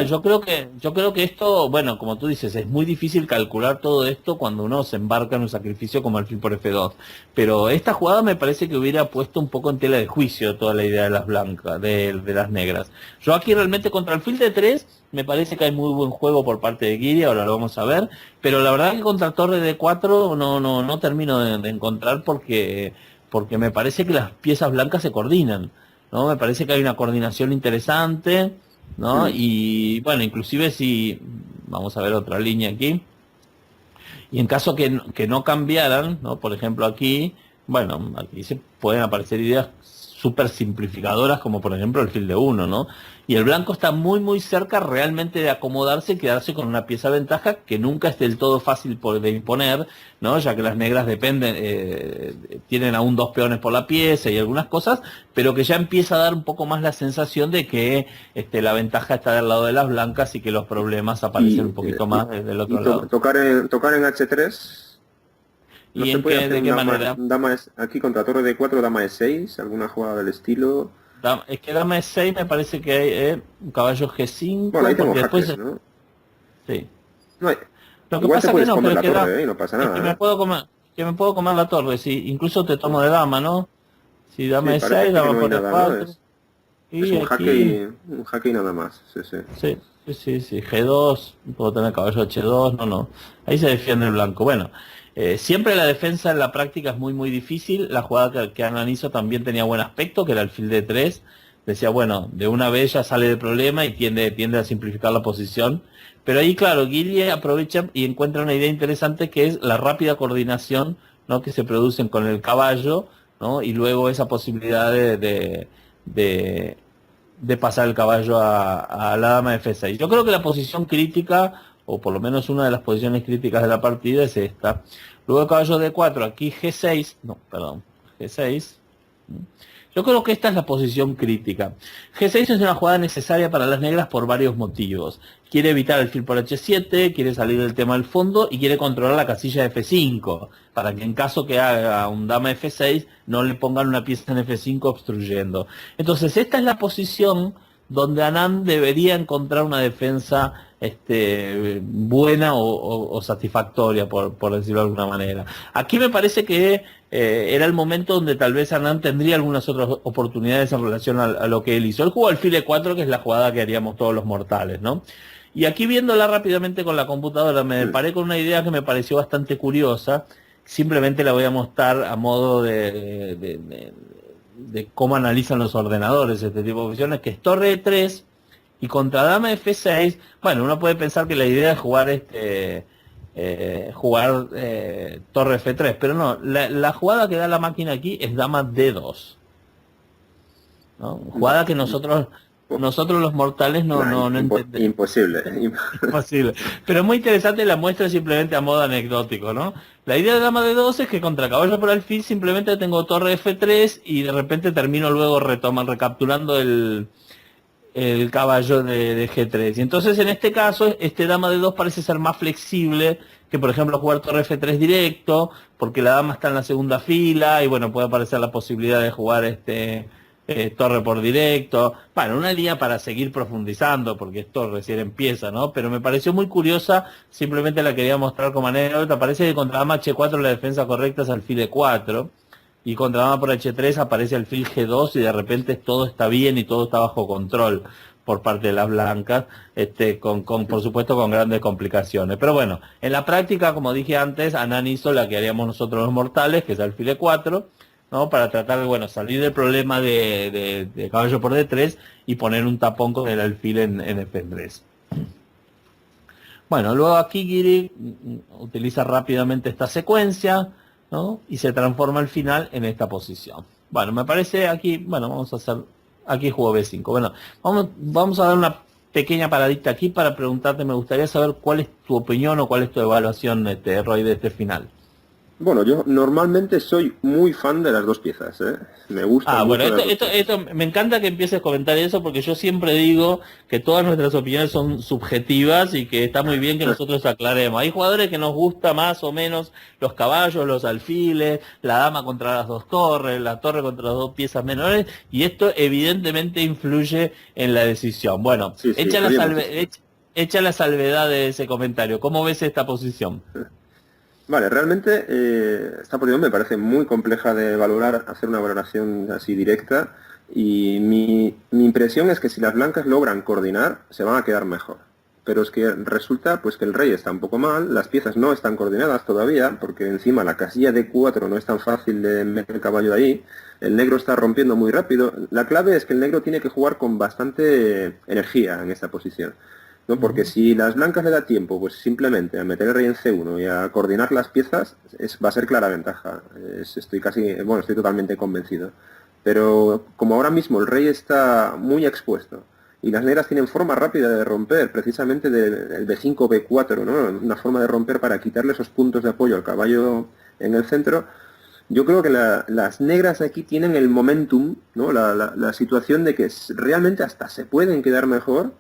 Yo creo que esto, bueno, como tú dices, es muy difícil calcular todo esto cuando uno se embarca en un sacrificio como alfil por F2. Pero esta jugada me parece que hubiera puesto un poco en tela de juicio toda la idea de las blancas, de las negras. Yo aquí realmente contra alfil de 3 me parece que hay muy buen juego por parte de Guiri, ahora lo vamos a ver. Pero la verdad que contra torre de 4 no termino de encontrar porque me parece que las piezas blancas se coordinan, ¿no? Me parece que hay una coordinación interesante, ¿no? Y bueno, inclusive si vamos a ver otra línea aquí, y en caso que no cambiaran, ¿no? Por ejemplo aquí, bueno, aquí se pueden aparecer ideas súper simplificadoras como por ejemplo el fil de 1, ¿no? Y el blanco está muy muy cerca realmente de acomodarse y quedarse con una pieza de ventaja que nunca es del todo fácil de imponer, ¿no? Ya que las negras tienen aún 2 peones por la pieza y algunas cosas, pero que ya empieza a dar un poco más la sensación de que la ventaja está del lado de las blancas y que los problemas aparecen un poquito más del otro lado. Tocar en H3. No ¿Y se puede de qué manera? Aquí contra torre de 4, dama de 6, alguna jugada del estilo. Es que dama de 6 me parece que hay un caballo G5. Bueno, ahí tengo después, jaques, ¿no? sí. No hay... Lo que Igual pasa te puedes que no, comer pero la torre, no pasa nada. que me puedo comer la torre, sí. Incluso te tomo de dama, ¿no? Si dama de parece 6, que dama no hay por nada, E4. ¿no? Es Y un aquí, jaque y nada más. Sí, sí. sí. G2, puedo tener caballo H2, no. Ahí se defiende el blanco. Bueno, siempre la defensa en la práctica es muy, muy difícil. La jugada que Annan hizo también tenía buen aspecto, que era el fil de 3. Decía, bueno, de una vez ya sale del problema y tiende a simplificar la posición. Pero ahí, claro, Guille aprovecha y encuentra una idea interesante que es la rápida coordinación, ¿no? Que se producen con el caballo, ¿no? Y luego esa posibilidad de, de pasar el caballo a la dama de F6. Yo creo que la posición crítica, o por lo menos una de las posiciones críticas de la partida es esta. Luego el caballo D4, aquí G6, no, perdón, G6. Yo creo que esta es la posición crítica. G6 es una jugada necesaria para las negras por varios motivos. Quiere evitar el fil por H7, quiere salir del tema del fondo y quiere controlar la casilla de F5, para que en caso que haga un dama F6 no le pongan una pieza en F5 obstruyendo. Entonces esta es la posición donde Anand debería encontrar una defensa buena o satisfactoria, por decirlo de alguna manera. Aquí me parece que era el momento donde tal vez Anand tendría algunas otras oportunidades en relación a lo que él hizo. Él jugó alfil E4, que es la jugada que haríamos todos los mortales, ¿no? Y aquí viéndola rápidamente con la computadora me paré con una idea que me pareció bastante curiosa. Simplemente la voy a mostrar a modo de cómo analizan los ordenadores este tipo de opciones, que es torre E3 y contra dama F6. Bueno, uno puede pensar que la idea es jugar torre F3, pero no, la jugada que da la máquina aquí es dama D2, ¿no? Jugada que nosotros los mortales no entendemos. Imposible. Imposible. Pero es muy interesante, la muestra simplemente a modo anecdótico, ¿no? La idea de dama de 2 es que contra caballo por alfil simplemente tengo torre F3 y de repente termino luego recapturando el caballo de G3. Y entonces en este caso, este dama de 2 parece ser más flexible que por ejemplo jugar torre F3 directo, porque la dama está en la segunda fila y bueno, puede aparecer la posibilidad de jugar torre por directo, bueno, una línea para seguir profundizando, porque esto recién empieza, ¿no? Pero me pareció muy curiosa, simplemente la quería mostrar como anécdota. Parece que contra dama H4 la defensa correcta es alfil E4, y contra dama por H3 aparece alfil G2 y de repente todo está bien y todo está bajo control por parte de las blancas, por supuesto con grandes complicaciones. Pero bueno, en la práctica, como dije antes, Anán hizo la que haríamos nosotros los mortales, que es alfil E4, ¿no? Para tratar de, bueno, salir del problema de caballo por D3 y poner un tapón con el alfil en F3. Bueno, luego aquí Giri utiliza rápidamente esta secuencia, ¿no? Y se transforma al final en esta posición. Bueno, me parece aquí, bueno, vamos a hacer, aquí jugó B5. Bueno, vamos a dar una pequeña paradita aquí para preguntarte, me gustaría saber cuál es tu opinión o cuál es tu evaluación, Roy, de este final. Bueno, yo normalmente soy muy fan de las dos piezas, ¿eh? Me gusta mucho. Bueno, esto me encanta que empieces a comentar eso, porque yo siempre digo que todas nuestras opiniones son subjetivas y que está muy bien que nosotros aclaremos. Hay jugadores que nos gusta más o menos los caballos, los alfiles, la dama contra las dos torres, la torre contra las dos piezas menores, y esto evidentemente influye en la decisión. Bueno, sí, echa la salvedad de ese comentario. ¿Cómo ves esta posición? Vale, realmente esta posición me parece muy compleja de valorar, hacer una valoración así directa, y mi impresión es que si las blancas logran coordinar, se van a quedar mejor. Pero es que resulta pues que el rey está un poco mal, las piezas no están coordinadas todavía, porque encima la casilla de 4 no es tan fácil de meter el caballo ahí, el negro está rompiendo muy rápido. La clave es que el negro tiene que jugar con bastante energía en esta posición, ¿no? Porque si las blancas le da tiempo, pues simplemente a meter el rey en C1 y a coordinar las piezas, va a ser clara ventaja. Estoy totalmente convencido. Pero como ahora mismo el rey está muy expuesto y las negras tienen forma rápida de romper, precisamente del B5, B4, ¿no? Una forma de romper para quitarle esos puntos de apoyo al caballo en el centro. Yo creo que las negras aquí tienen el momentum, ¿no? La situación de que realmente hasta se pueden quedar mejor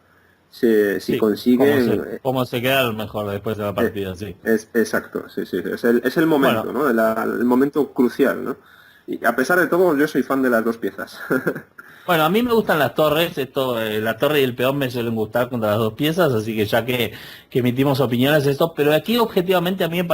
si consiguen... Cómo se quedaron mejor después de la partida, sí. Exacto, sí. Es el momento, bueno, ¿no? El momento crucial, ¿no? Y a pesar de todo, yo soy fan de las dos piezas. Bueno, a mí me gustan las torres, la torre y el peón me suelen gustar contra las dos piezas, así que ya que emitimos opiniones de esto, pero aquí objetivamente a mí me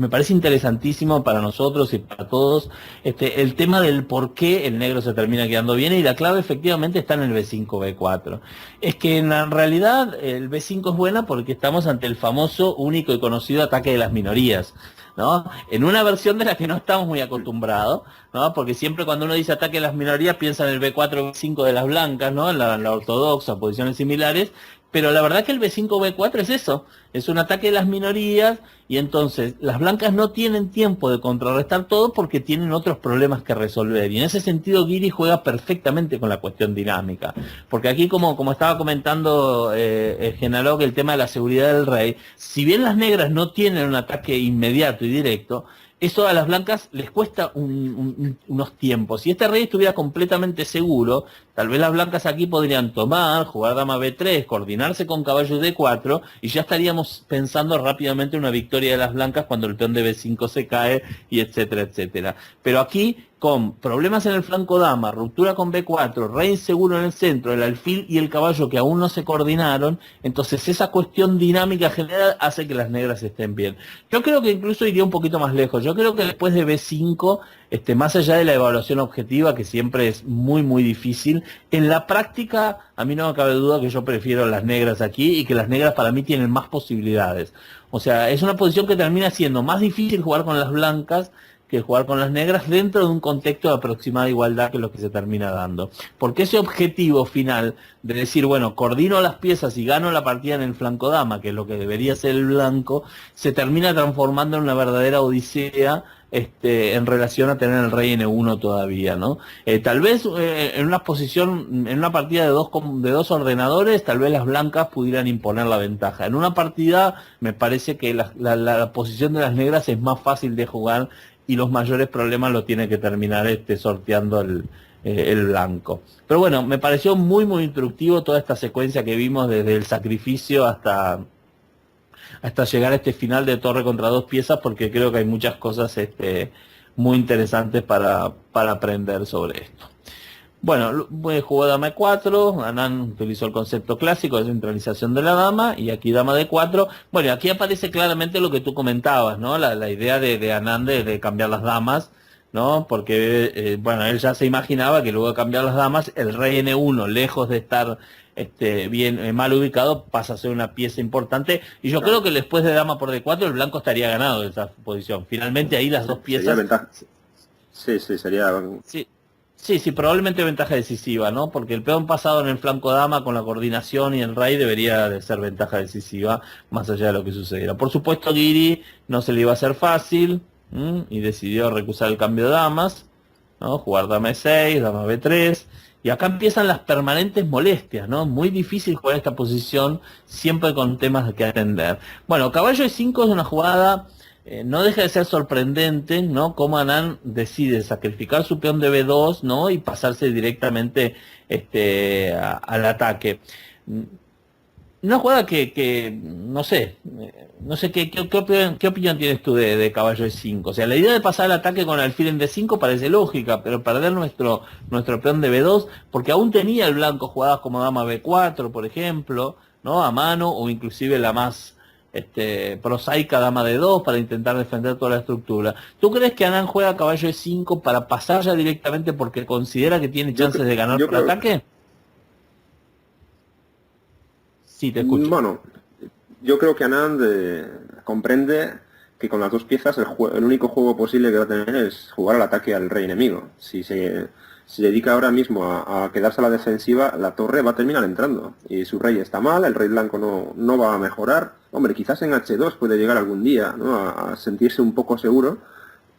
parece interesantísimo para nosotros y para todos el tema del por qué el negro se termina quedando bien, y la clave efectivamente está en el B5, B4. Es que en la realidad el B5 es buena porque estamos ante el famoso, único y conocido ataque de las minorías, ¿no? En una versión de la que no estamos muy acostumbrados, ¿no? Porque siempre cuando uno dice ataque de las minorías piensa en el B4, B5 de las blancas, ¿no? En la ortodoxa, posiciones similares. Pero la verdad que el B5, B4 es eso, es un ataque de las minorías, y entonces las blancas no tienen tiempo de contrarrestar todo porque tienen otros problemas que resolver. Y en ese sentido Giri juega perfectamente con la cuestión dinámica. Porque aquí, como estaba comentando Genarok, el tema de la seguridad del rey, si bien las negras no tienen un ataque inmediato y directo, eso a las blancas les cuesta unos tiempos. Si este rey estuviera completamente seguro, tal vez las blancas aquí podrían tomar, jugar dama B3, coordinarse con caballo D4, y ya estaríamos pensando rápidamente en una victoria de las blancas cuando el peón de B5 se cae, y etcétera, etcétera. Pero aquí, con problemas en el flanco dama, ruptura con B4, rey inseguro en el centro, el alfil y el caballo que aún no se coordinaron, entonces esa cuestión dinámica general hace que las negras estén bien. Yo creo que incluso iría un poquito más lejos. Yo creo que después de B5, más allá de la evaluación objetiva, que siempre es muy, muy difícil, en la práctica a mí no me cabe duda que yo prefiero las negras aquí, y que las negras para mí tienen más posibilidades. O sea, es una posición que termina siendo más difícil jugar con las blancas que jugar con las negras dentro de un contexto de aproximada igualdad, que es lo que se termina dando. Porque ese objetivo final de decir, bueno, coordino las piezas y gano la partida en el flanco dama, que es lo que debería ser el blanco, se termina transformando en una verdadera odisea en relación a tener el rey N1 todavía, ¿no? Tal vez en una posición, en una partida de dos ordenadores, tal vez las blancas pudieran imponer la ventaja. En una partida me parece que la posición de las negras es más fácil de jugar, y los mayores problemas lo tiene que terminar sorteando el blanco. Pero bueno, me pareció muy, muy instructivo toda esta secuencia que vimos desde el sacrificio hasta llegar a este final de torre contra dos piezas, porque creo que hay muchas cosas muy interesantes para aprender sobre esto. Bueno, jugó dama de 4, Anand utilizó el concepto clásico de centralización de la dama, y aquí dama de 4. Bueno, aquí aparece claramente lo que tú comentabas, ¿no? La idea de Anand de cambiar las damas, ¿no? Porque, bueno, él ya se imaginaba que luego de cambiar las damas, el rey N1, lejos de estar bien mal ubicado, pasa a ser una pieza importante, y yo creo que después de dama por D4 el blanco estaría ganado de esa posición. Finalmente ahí las dos piezas... Sería ventaja. Sí, sería... Sí. Sí, probablemente ventaja decisiva, ¿no? Porque el peón pasado en el flanco dama con la coordinación y el rey debería de ser ventaja decisiva, más allá de lo que sucediera. Por supuesto, Guiri no se le iba a hacer fácil, y decidió recusar el cambio de damas, ¿no? Jugar dama E6, dama B3, y acá empiezan las permanentes molestias, ¿no? Muy difícil jugar esta posición, siempre con temas que atender. Bueno, caballo E5 es una jugada... no deja de ser sorprendente, ¿no? Cómo Anand decide sacrificar su peón de B2, ¿no? Y pasarse directamente al ataque. Una jugada que no sé qué opinión tienes tú de caballo E5. O sea, la idea de pasar al ataque con alfil en D5 parece lógica, pero perder nuestro peón de B2, porque aún tenía el blanco jugadas como dama B4, por ejemplo, ¿no? A mano, o inclusive la más prosaica dama de 2 para intentar defender toda la estructura. ¿Tú crees que Anand juega caballo E5 para pasar ya directamente porque considera que tiene chances de ganar por ataque? Sí, te escucho. Bueno, yo creo que Anand comprende que con las dos piezas el único juego posible que va a tener es jugar al ataque al rey enemigo. Si se dedica ahora mismo a quedarse a la defensiva, la torre va a terminar entrando. Y su rey está mal, el rey blanco no va a mejorar. Hombre, quizás en H2 puede llegar algún día, ¿no? a sentirse un poco seguro,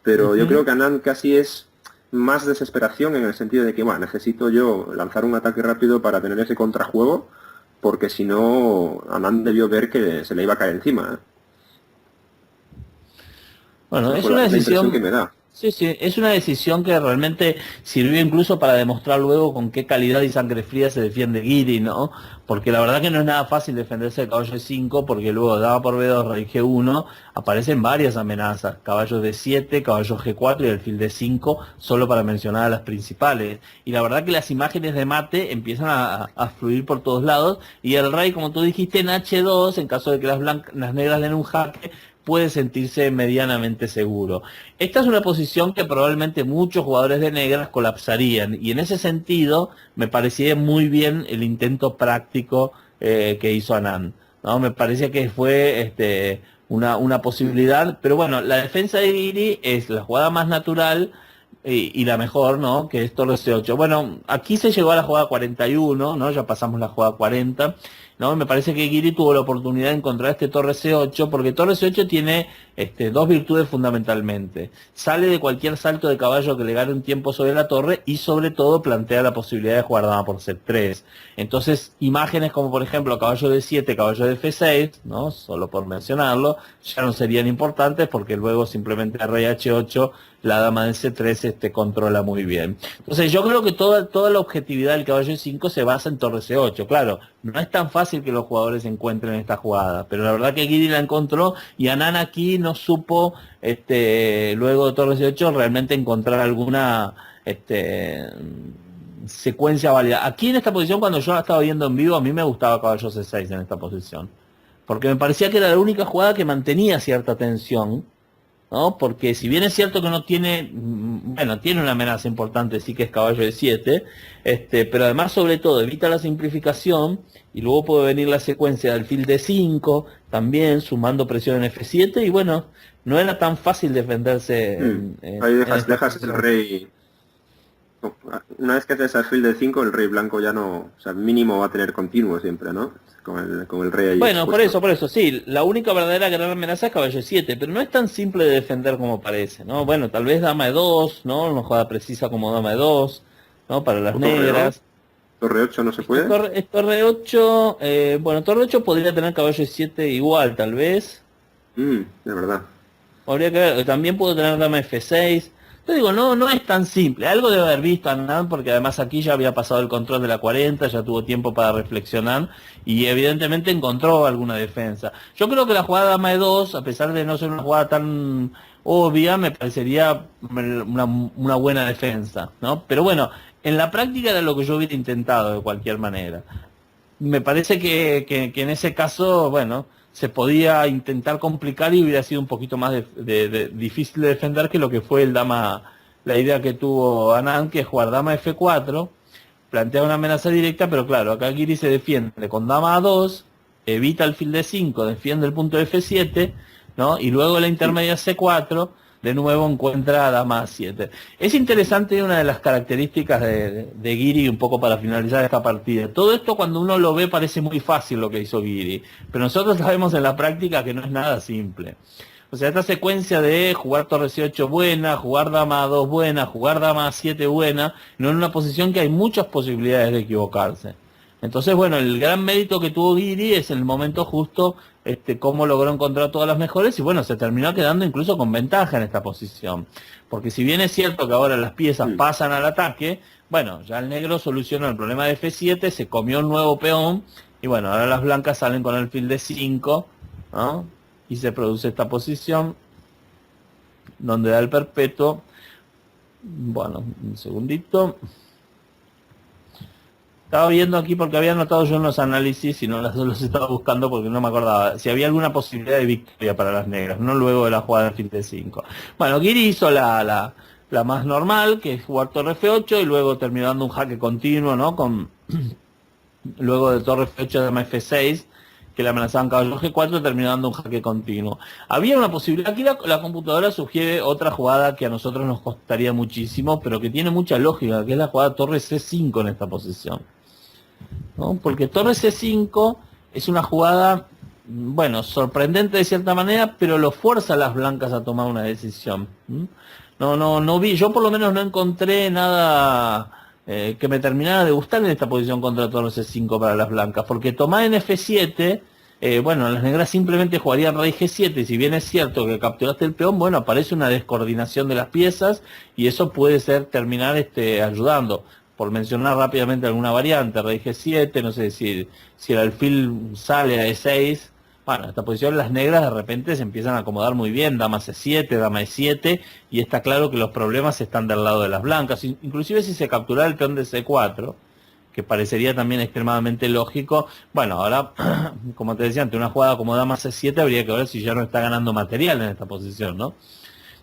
pero yo creo que Anand casi es más desesperación en el sentido de que, bueno, necesito yo lanzar un ataque rápido para tener ese contrajuego, porque si no, Anand debió ver que se le iba a caer encima. Bueno, es una decisión que me da. Sí, es una decisión que realmente sirvió incluso para demostrar luego con qué calidad y sangre fría se defiende Guiri, ¿no? Porque la verdad que no es nada fácil defenderse de caballo E5, porque luego dama por B2, rey G1, aparecen varias amenazas, caballo D7, caballo G4 y alfil D5, solo para mencionar a las principales. Y la verdad que las imágenes de mate empiezan a fluir por todos lados, y el rey, como tú dijiste, en H2, en caso de que las negras den un jaque, puede sentirse medianamente seguro. Esta es una posición que probablemente muchos jugadores de negras colapsarían, y en ese sentido me parecía muy bien el intento práctico que hizo Anand, ¿no? Me parecía que fue una posibilidad, pero bueno, la defensa de Guiri es la jugada más natural y la mejor, ¿no? Que es torre C8. Bueno, aquí se llegó a la jugada 41, ¿no? Ya pasamos la jugada 40. ¿No? Me parece que Guiri tuvo la oportunidad de encontrar torre C8, porque torre C8 tiene dos virtudes fundamentalmente. Sale de cualquier salto de caballo que le gane un tiempo sobre la torre, y sobre todo plantea la posibilidad de jugar dama por C3. Entonces, imágenes como por ejemplo caballo D7, caballo de F6, ¿no? Solo por mencionarlo, ya no serían importantes, porque luego simplemente rey H8, la dama de C3 controla muy bien. Entonces yo creo que toda la objetividad del caballo E5 se basa en torre C8. Claro, no es tan fácil que los jugadores encuentren esta jugada, pero la verdad que Guiri la encontró, y Anand aquí no supo, luego de torre C8, realmente encontrar alguna secuencia válida. Aquí en esta posición, cuando yo la estaba viendo en vivo, a mí me gustaba caballo C6 en esta posición, porque me parecía que era la única jugada que mantenía cierta tensión, ¿no? Porque si bien es cierto que no tiene, bueno, tiene una amenaza importante, sí, que es caballo de 7, pero además, sobre todo, evita la simplificación, y luego puede venir la secuencia de alfil D5, también sumando presión en F7, y bueno, no era tan fácil defenderse. Ahí dejas el rey. Una vez que haces alfil D5, el rey blanco ya no, o sea, mínimo va a tener continuo siempre, ¿no? Con el rey ahí. Bueno, por eso, sí, la única verdadera gran amenaza es caballo 7, pero no es tan simple de defender como parece, ¿no? Bueno, tal vez dama de 2, ¿no? Una jugada precisa como dama de 2, ¿no? Para las negras. ¿Torre 8 no se puede? Torre 8, bueno, torre 8 podría tener caballo 7 igual, tal vez. De verdad. Habría que ver, también puedo tener dama F6. Yo digo, no es tan simple. Algo debe haber visto Anand, porque además aquí ya había pasado el control de la 40, ya tuvo tiempo para reflexionar, y evidentemente encontró alguna defensa. Yo creo que la jugada dama de 2, a pesar de no ser una jugada tan obvia, me parecería una buena defensa, ¿no? Pero bueno, en la práctica era lo que yo hubiera intentado de cualquier manera. Me parece que en ese caso, bueno, se podía intentar complicar y hubiera sido un poquito más difícil de defender que lo que fue la idea que tuvo Anand, que es jugar dama F4, plantea una amenaza directa, pero claro, acá Guiri se defiende con dama A2, evita el fil D5, defiende el punto F7, ¿no? Y luego la intermedia C4, de nuevo encuentra dama A7. Es interesante una de las características de Guiri, un poco para finalizar esta partida. Todo esto cuando uno lo ve parece muy fácil lo que hizo Guiri, pero nosotros sabemos en la práctica que no es nada simple. O sea, esta secuencia de jugar torre C8 buena, jugar dama A2 buena, jugar dama A7 buena, no en una posición que hay muchas posibilidades de equivocarse. Entonces, bueno, el gran mérito que tuvo Guiri es en el momento justo cómo logró encontrar todas las mejores y bueno, se terminó quedando incluso con ventaja en esta posición. Porque si bien es cierto que ahora las piezas pasan al ataque, bueno, ya el negro solucionó el problema de F7, se comió un nuevo peón y bueno, ahora las blancas salen con el fil D5, ¿no? Y se produce esta posición donde da el perpetuo. Bueno, un segundito. Estaba viendo aquí porque había anotado yo en los análisis y no los estaba buscando porque no me acordaba si había alguna posibilidad de victoria para las negras, no luego de la jugada del fil D5. Bueno, Guiri hizo la más normal, que es jugar torre F8 y luego terminó dando un jaque continuo, ¿no? Luego de torre F8 dama F6, que le amenazaban caballo G4, terminó dando un jaque continuo. Había una posibilidad, aquí la computadora sugiere otra jugada que a nosotros nos costaría muchísimo, pero que tiene mucha lógica, que es la jugada torre C5 en esta posición, ¿no? Porque torre C5 es una jugada, bueno, sorprendente de cierta manera, pero lo fuerza a las blancas a tomar una decisión. No vi, yo por lo menos no encontré nada que me terminara de gustar en esta posición contra torre C5 para las blancas, porque tomar en F7, bueno, las negras simplemente jugarían rey G7, y si bien es cierto que capturaste el peón, bueno, aparece una descoordinación de las piezas, y eso puede terminar ayudando. Por mencionar rápidamente alguna variante, rey G7, no sé si el alfil sale a E6, bueno, en esta posición las negras de repente se empiezan a acomodar muy bien, dama C7, dama E7, y está claro que los problemas están del lado de las blancas, inclusive si se capturara el peón de C4, que parecería también extremadamente lógico. Bueno, ahora, como te decía, ante una jugada como dama C7 habría que ver si ya no está ganando material en esta posición, ¿no?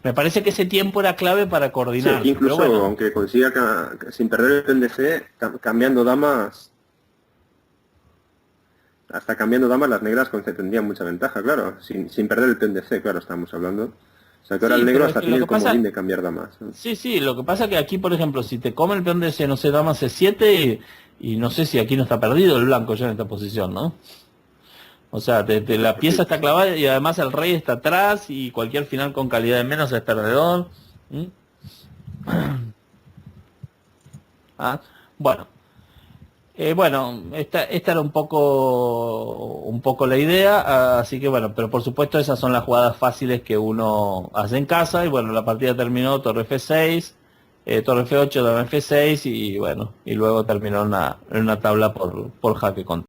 Me parece que ese tiempo era clave para coordinar. Sí, incluso pero bueno, aunque consiga sin perder el peón de C, cambiando damas, hasta cambiando damas las negras tendrían mucha ventaja, claro, sin perder el peón de C, claro, estamos hablando. O sea que ahora el negro hasta tiene el comodín de cambiar damas, ¿no? Sí, lo que pasa que aquí, por ejemplo, si te come el peón de C, no sé, dama C7, y no sé si aquí no está perdido el blanco ya en esta posición, ¿no? O sea, la pieza está clavada y además el rey está atrás y cualquier final con calidad de menos es perdedor. Bueno. Bueno, esta era un poco la idea, así que bueno, pero por supuesto esas son las jugadas fáciles que uno hace en casa, y bueno, la partida terminó torre F6, torre F8, dama F6, y bueno, y luego terminó en una tabla por jaque contra.